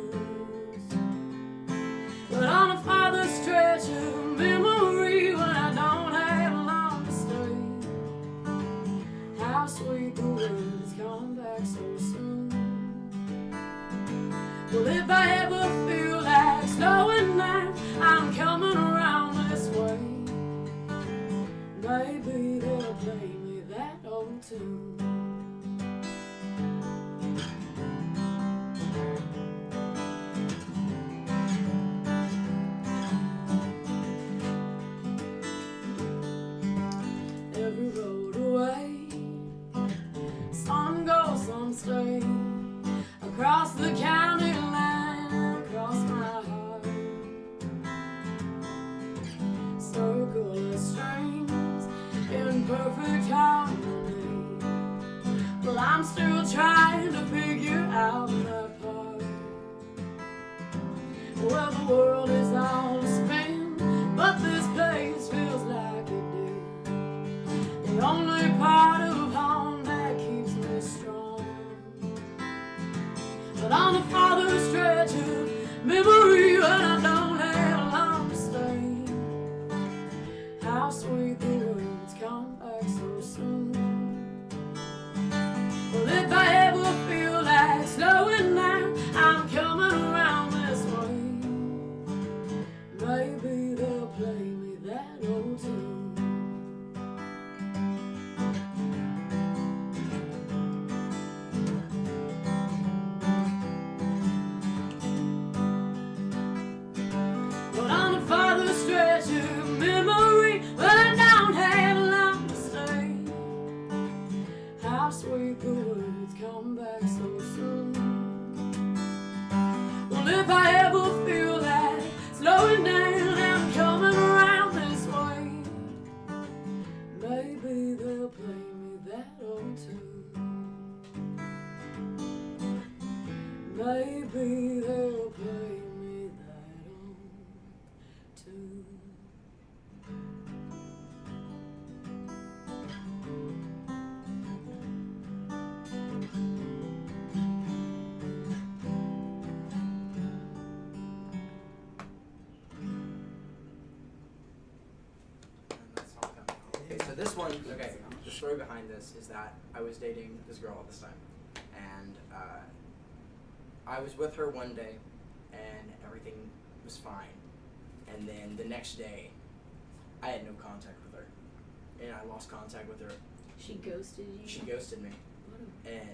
Speaker 2: But on a farther stretch of memory, when I don't have long to stay, how sweet the words come back so soon. Well, if I ever feel like slowing down, I'm coming around this way. Maybe they'll play me that old tune. Every road away, some go, some stay, across the county line, across my heart. Circle of strings in perfect harmony. Well, I'm still trying to figure out that part. Well, the world is on a spin, but this place feels like it did. The only part of home that keeps me strong. But on the farther stretch of memory, when I don't have long to stay, how sweet the words come back so soon. Well, if I ever feel like slowing down, I'm coming around this way. Maybe they'll play me that old tune. But on the farther stretch of memory, when I don't have long to stay, how sweet the words come back so soon. Well, if I ever feel like slowing down, I'm coming around this way. Maybe they'll play me that old tune. Maybe they'll play me that old tune.
Speaker 3: Okay, so this one, okay, the story behind this is that I was dating this girl at this time, and I was with her one day, and everything was fine, and then the next day, I had no contact with her, and I lost contact with her.
Speaker 2: She ghosted you?
Speaker 3: She ghosted me,
Speaker 2: What a,
Speaker 3: and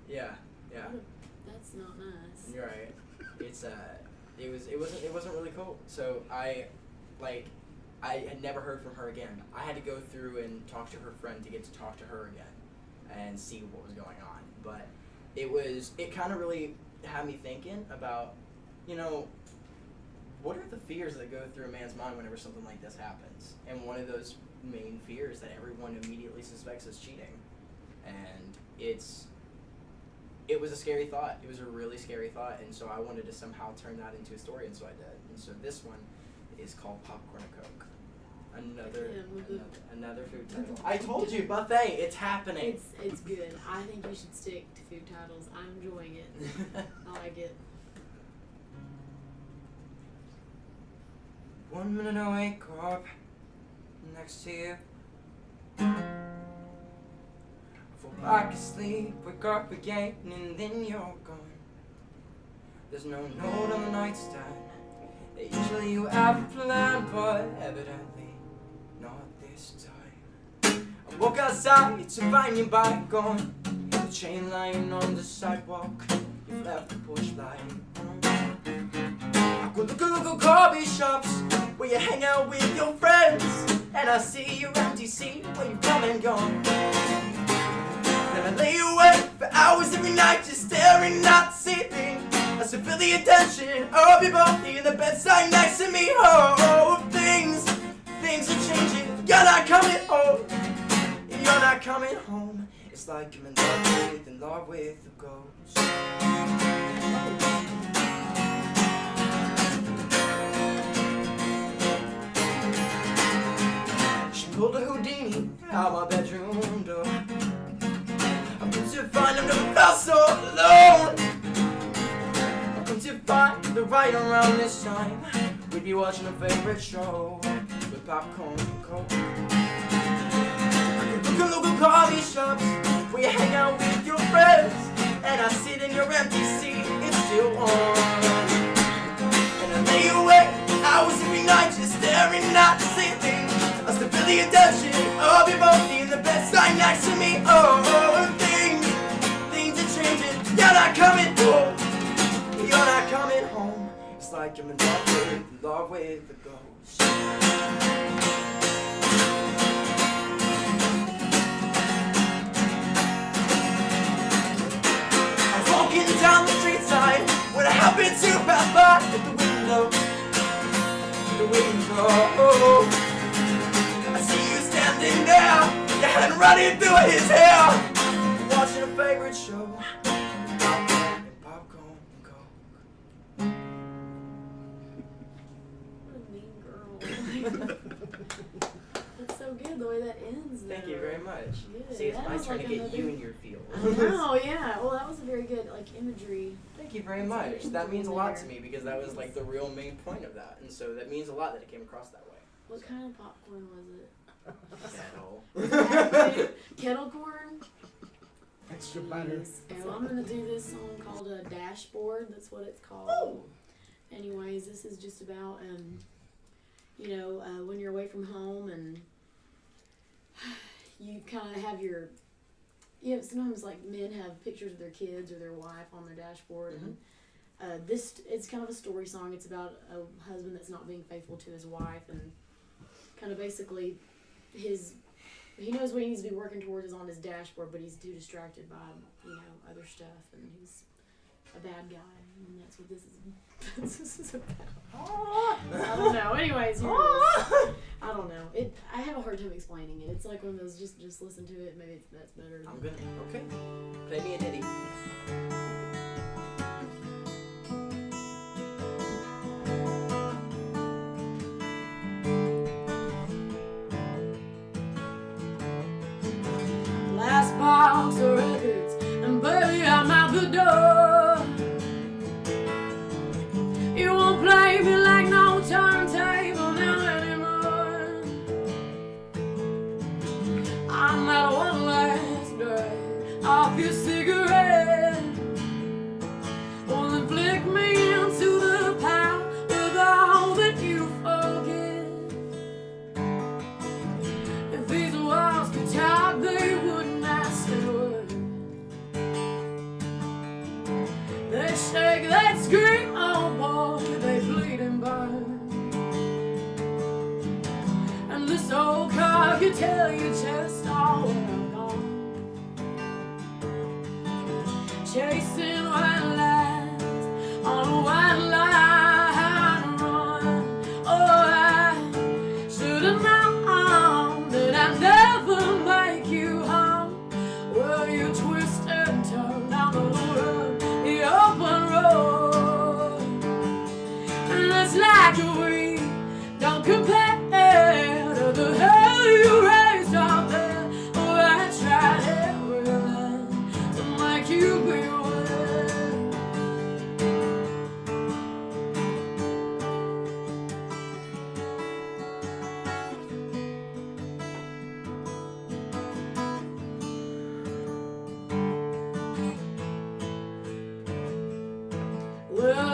Speaker 3: yeah,
Speaker 2: what a, that's not nice.
Speaker 3: you're right. It's it wasn't really cool. So I had never heard from her again. I had to go through and talk to her friend to get to talk to her again and see what was going on. But it kind of really had me thinking about, you know, what are the fears that go through a man's mind whenever something like this happens? And one of those main fears that everyone immediately suspects is cheating. And it was a scary thought. It was a really scary thought, and so I wanted to somehow turn that into a story, and so I did. And so this one is called Popcorn and Coke. Another food title. I told you, buffet, it's happening.
Speaker 2: It's good. I think you should stick to food titles. I'm enjoying it. I like it.
Speaker 5: 1 minute I wake up next to you. Fall back asleep, wake up again, and then you're gone. There's no note on the nightstand. Usually you have a plan, but evidently not this time. I walk outside to find your bike gone. The chain lying on the sidewalk. You've left the push light on. I go to local coffee shops where you hang out with your friends, and I see your empty seat where you've come and gone. Then I lay awake for hours every night just staring at the ceiling. I still feel the attention of your body in the bedside next to me. Oh, things are changing. You're not coming home. You're not coming home. It's like I'm in love with a ghost. She pulled a Houdini out my bedroom door. I come to find I've never felt so alone. I come to find that right around this time we'd be watching a favorite show with popcorn and coke. I could look at local coffee shops where you hang out with your friends, and I sit in your empty seat, it's still warm. And I lay awake hours every night just staring at the ceiling. I still feel the attention of your body in the bedside next to me. Oh, things are changing. You're not coming home. You're not coming home. It's like I'm in love with the ghost. I was walking down the street side when I happened to pass by at the window. The window. I see you standing there, your hand running through his hair, watching a favorite show. Popcorn and coke.
Speaker 2: What a mean girl. That's so good the way that ends.
Speaker 3: Thank you very much.
Speaker 2: Good.
Speaker 3: See, it's
Speaker 2: That
Speaker 3: my
Speaker 2: was
Speaker 3: turn
Speaker 2: like
Speaker 3: to get
Speaker 2: another-
Speaker 3: you in your field.
Speaker 2: Oh yeah. Well, that was a very good imagery.
Speaker 3: Thank you very
Speaker 2: That's
Speaker 3: much.
Speaker 2: very
Speaker 3: That means a lot to
Speaker 2: there.
Speaker 3: me because that was like the real main point of that, and so that means a lot that it came across that way.
Speaker 2: What kind of popcorn was it?
Speaker 3: Kettle.
Speaker 2: Kettle corn.
Speaker 6: Extra butter.
Speaker 2: Yes. And I'm gonna do this song called a Dashboard. That's what it's called.
Speaker 3: Oh.
Speaker 2: Anyways, this is just about when you're away from home and you kind of have your sometimes like men have pictures of their kids or their wife on their dashboard.
Speaker 3: Mhm.
Speaker 2: And it's kind of a story song. It's about a husband that's not being faithful to his wife, and kind of basically he knows what he needs to be working towards is on his dashboard, but he's too distracted by other stuff, and he's a bad guy, and that's what this is about. I don't know. Anyways, here it is. I don't know. I have a hard time explaining it. It's like one of those just listen to it. Maybe that's better.
Speaker 3: I'm gonna. Okay. Play me a ditty.
Speaker 2: Last box of records, and baby, I'm out the door. You won't play me like no turntable now anymore. I'm at one last drag off your cigarette. Only flick me into the pile with all that you forget. If these walls could talk, they wouldn't ask a word. They shake, they scream, oh boy, they bleed and burn. And this old car could tell you just all where I'm gone. Chasing white lines on a white line run. Oh, I should've known that I'd never make you home. Well, you twist and turn down the road, the open road. And it's like we don't compare to the hell you raised up there. Oh, I tried everything to make you beware. Well,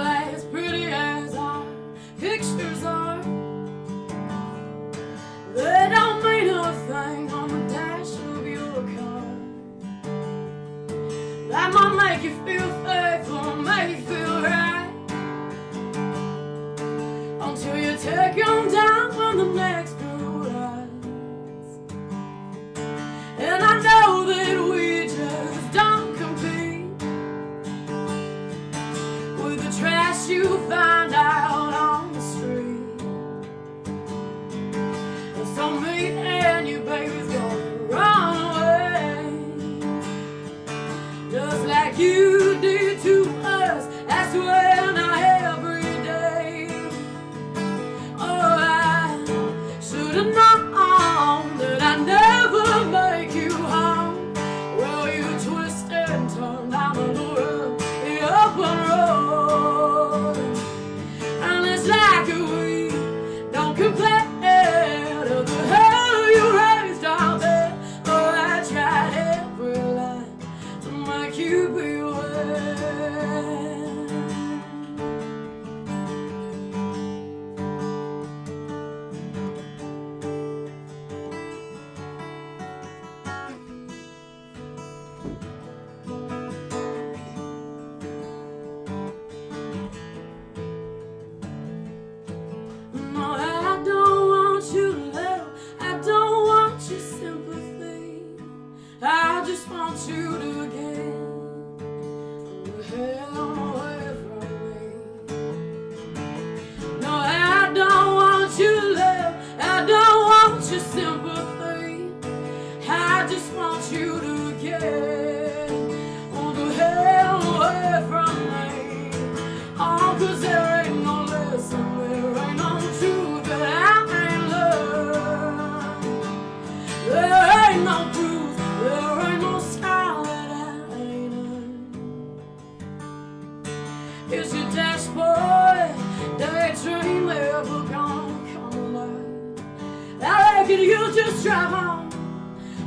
Speaker 2: drive on,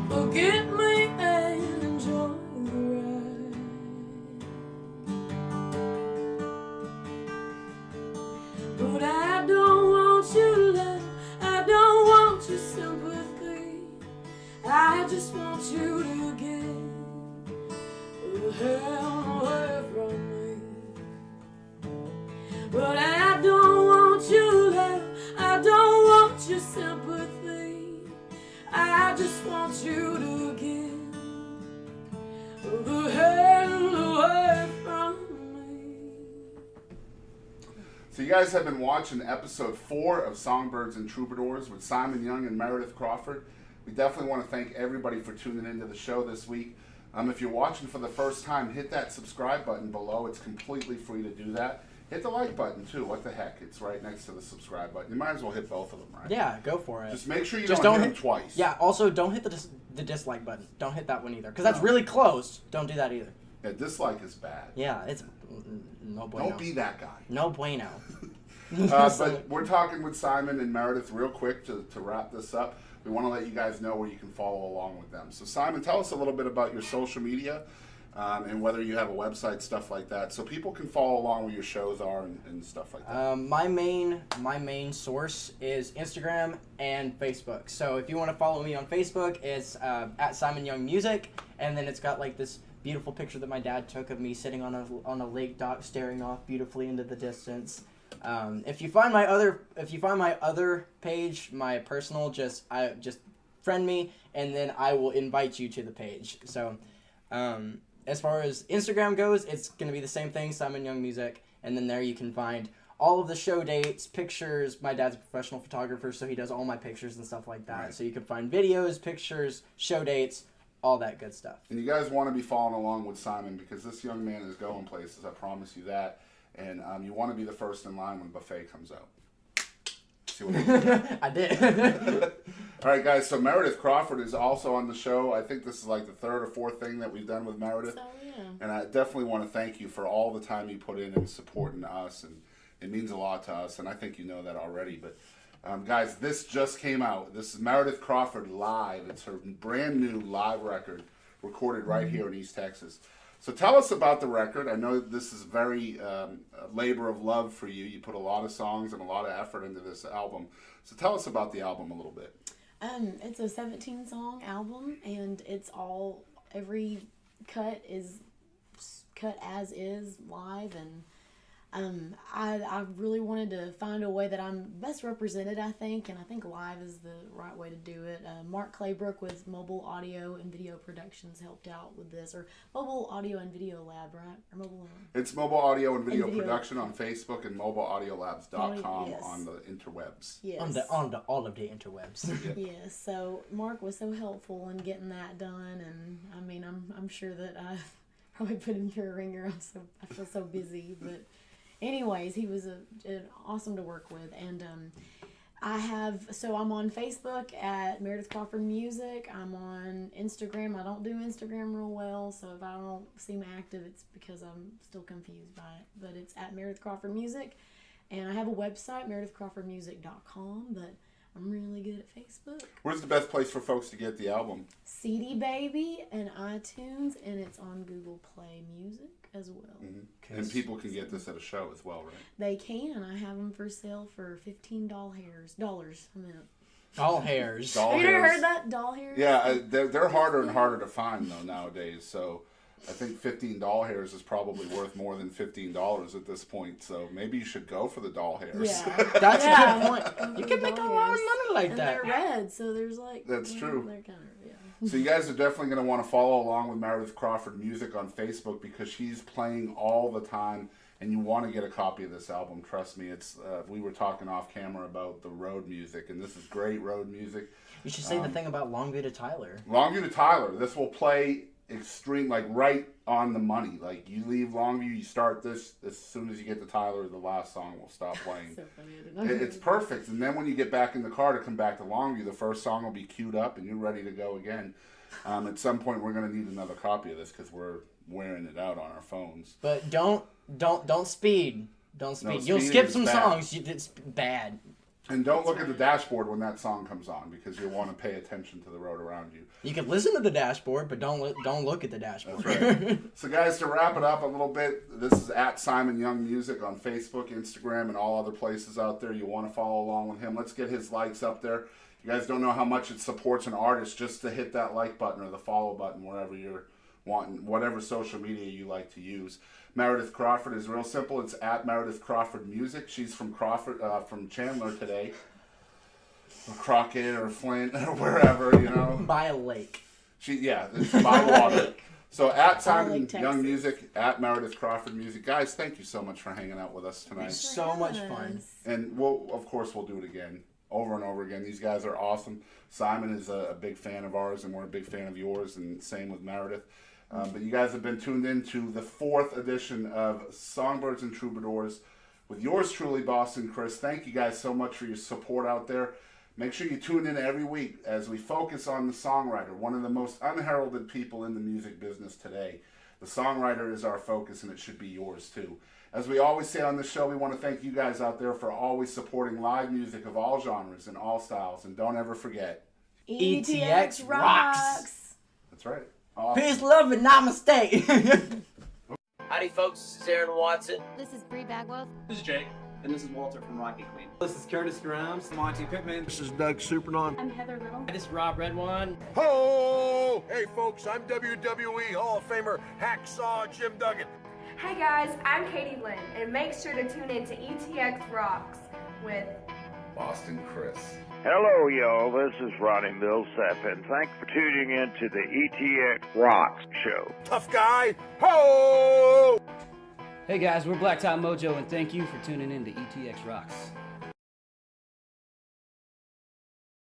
Speaker 2: forget me and enjoy the ride. But I don't want your love, I don't want your sympathy. I just want you to get the hell away from me. But I don't want your love, I don't want your sympathy. I just want you to get the hell away from me.
Speaker 1: So you guys have been watching episode 4 of Songbirds and Troubadours with Simon Young and Meredith Crawford. We definitely want to thank everybody for tuning into the show this week. If you're watching for the first time, hit that subscribe button below. It's completely free to do that. Hit the like button too. What the heck? It's right next to the subscribe button. You might as well hit both of them, right?
Speaker 4: Yeah, go for it.
Speaker 1: Just make sure you
Speaker 4: Just
Speaker 1: don't hit
Speaker 4: hit
Speaker 1: them twice.
Speaker 4: Yeah, also don't hit the dislike button. Don't hit that one either, because that's really close. Don't do that either.
Speaker 1: Yeah, dislike is bad.
Speaker 4: Yeah, it's no bueno.
Speaker 1: Don't be that guy.
Speaker 4: No bueno.
Speaker 1: But we're talking with Simon and Meredith real quick to wrap this up. We want to let you guys know where you can follow along with them. So Simon, tell us a little bit about your social media and whether you have a website, stuff like that, so people can follow along where your shows are and stuff like that.
Speaker 4: My main source is Instagram and Facebook. So if you want to follow me on Facebook, it's at Simon Young Music, and then it's got like this beautiful picture that my dad took of me sitting on a lake dock, staring off beautifully into the distance. If you find my other page, my personal, just friend me, and then I will invite you to the page. So, as far as Instagram goes, it's gonna be the same thing, Simon Young Music, and then there you can find all of the show dates, pictures. My dad's a professional photographer, so he does all my pictures and stuff like that.
Speaker 1: Right.
Speaker 4: So you can find videos, pictures, show dates, all that good stuff.
Speaker 1: And you guys want to be following along with Simon because this young man is going places, I promise you that. And you want to be the first in line when buffet comes out. See what I did?
Speaker 4: I did.
Speaker 1: All right, guys. So Meredith Crawford is also on the show. I think this is like the 3rd or 4th thing that we've done with Meredith.
Speaker 2: So, yeah.
Speaker 1: And I definitely want to thank you for all the time you put in and supporting us. And it means a lot to us. And I think you know that already. But, guys, this just came out. This is Meredith Crawford live. It's her brand new live record recorded right here in East Texas. So tell us about the record. I know this is very a labor of love for you. You put a lot of songs and a lot of effort into this album. So tell us about the album a little bit.
Speaker 2: It's a 17-song album, and every cut is cut as is live, and I really wanted to find a way that I'm best represented, I think, and I think live is the right way to do it. Mark Claybrook with Mobile Audio and Video Productions helped out with this, or Mobile Audio and Video Lab, right? Or Mobile.
Speaker 1: It's Mobile Audio and Video Production on Facebook and mobileaudiolabs.com
Speaker 2: Yes.
Speaker 1: on the interwebs.
Speaker 2: Yes.
Speaker 4: on the all of the interwebs.
Speaker 2: Yes. So Mark was so helpful in getting that done, and I mean, I'm sure that I probably put him through a ringer. I feel so busy, but. Anyways, he was awesome to work with, and I'm on Facebook at Meredith Crawford Music. I'm on Instagram. I don't do Instagram real well, so if I don't seem active, it's because I'm still confused by it. But it's at Meredith Crawford Music, and I have a website, meredithcrawfordmusic.com, but I'm really good at Facebook.
Speaker 1: Where's the best place for folks to get the album?
Speaker 2: CD Baby and iTunes, and it's on Google Play Music as well.
Speaker 1: Mm-hmm. And people can get this at a show as well, right?
Speaker 2: They can. I have them for sale for $15 dollars. I meant.
Speaker 4: Doll hairs.
Speaker 1: Doll
Speaker 2: Have you ever
Speaker 1: hairs.
Speaker 2: heard that? Doll hairs?
Speaker 1: Yeah, they're harder and harder to find though nowadays. So I think 15 doll hairs is probably worth more than $15 at this point. So maybe you should go for the doll hairs.
Speaker 2: Yeah.
Speaker 4: That's
Speaker 2: Yeah.
Speaker 4: a good point. You can make a lot of money like
Speaker 2: And
Speaker 4: that.
Speaker 2: they're red, so there's like.
Speaker 1: That's true.
Speaker 2: They're kind of,
Speaker 1: So you guys are definitely going to want to follow along with Meredith Crawford Music on Facebook because she's playing all the time, and you want to get a copy of this album. Trust me, it's. We were talking off camera about the road music, and this is great road music.
Speaker 4: You should say the thing about Longview to Tyler.
Speaker 1: Longview to Tyler. This will play extreme, like right on the money. Like you leave Longview, you start this. As soon as you get to Tyler, the last song will stop playing.
Speaker 2: So funny. I didn't know.
Speaker 1: It's perfect. And then when you get back in the car to come back to Longview, the first song will be queued up and you're ready to go again. At some point, we're going to need another copy of this because we're wearing it out on our phones.
Speaker 4: But don't speed. Don't speed.
Speaker 1: No,
Speaker 4: You'll
Speaker 1: speeding
Speaker 4: skip
Speaker 1: is
Speaker 4: some
Speaker 1: bad.
Speaker 4: songs. It's bad.
Speaker 1: And don't
Speaker 2: That's
Speaker 1: look at the
Speaker 2: right.
Speaker 1: dashboard when that song comes on, because you'll want to pay attention to the road around you.
Speaker 4: You can listen to the dashboard, but don't look at the dashboard.
Speaker 1: That's right. So guys, to wrap it up a little bit, this is at Simon Young Music on Facebook, Instagram, and all other places out there. You want to follow along with him. Let's get his likes up there. You guys don't know how much it supports an artist just to hit that like button or the follow button wherever you're wanting, whatever social media you like to use. Meredith Crawford is real simple. It's at Meredith Crawford Music. She's from from Chandler today, or Crockett or Flint or wherever, you know.
Speaker 4: By a lake.
Speaker 1: It's by water. So at Simon
Speaker 2: Lake,
Speaker 1: Young
Speaker 2: Texas.
Speaker 1: Music, at Meredith Crawford Music. Guys, thank you so much for hanging out with us tonight.
Speaker 4: So much fun.
Speaker 1: And of course, we'll do it again, over and over again. These guys are awesome. Simon is a big fan of ours, and we're a big fan of yours, and same with Meredith. But you guys have been tuned in to the 4th edition of Songbirds and Troubadours with yours truly, Boston Chris. Thank you guys so much for your support out there. Make sure you tune in every week as we focus on the songwriter, one of the most unheralded people in the music business today. The songwriter is our focus, and it should be yours too. As we always say on the show, we want to thank you guys out there for always supporting live music of all genres and all styles. And don't ever forget,
Speaker 4: ETX rocks.
Speaker 1: That's right. Awesome.
Speaker 4: Peace, love, and namaste.
Speaker 7: Howdy, folks. This is Aaron Watson.
Speaker 8: This is Bree Bagwell.
Speaker 9: This is Jake. And this is Walter from Rocky Queen.
Speaker 10: This is Curtis Grimes.
Speaker 6: Monty Pittman.
Speaker 11: This is Doug Supernon.
Speaker 8: I'm Heather Little.
Speaker 7: This is Rob Redwan.
Speaker 11: Ho! Hey, folks, I'm WWE Hall of Famer Hacksaw Jim Duggan.
Speaker 12: Hey guys, I'm Katie Lynn, and make sure to tune in to ETX Rocks with
Speaker 1: Boston Chris.
Speaker 13: Hello, y'all. This is Ronnie Millsap, and thanks for tuning in to the ETX ROCKS Show.
Speaker 11: Tough guy. Ho!
Speaker 14: Hey guys, we're Blacktop Mojo, and thank you for tuning in to ETX Rocks.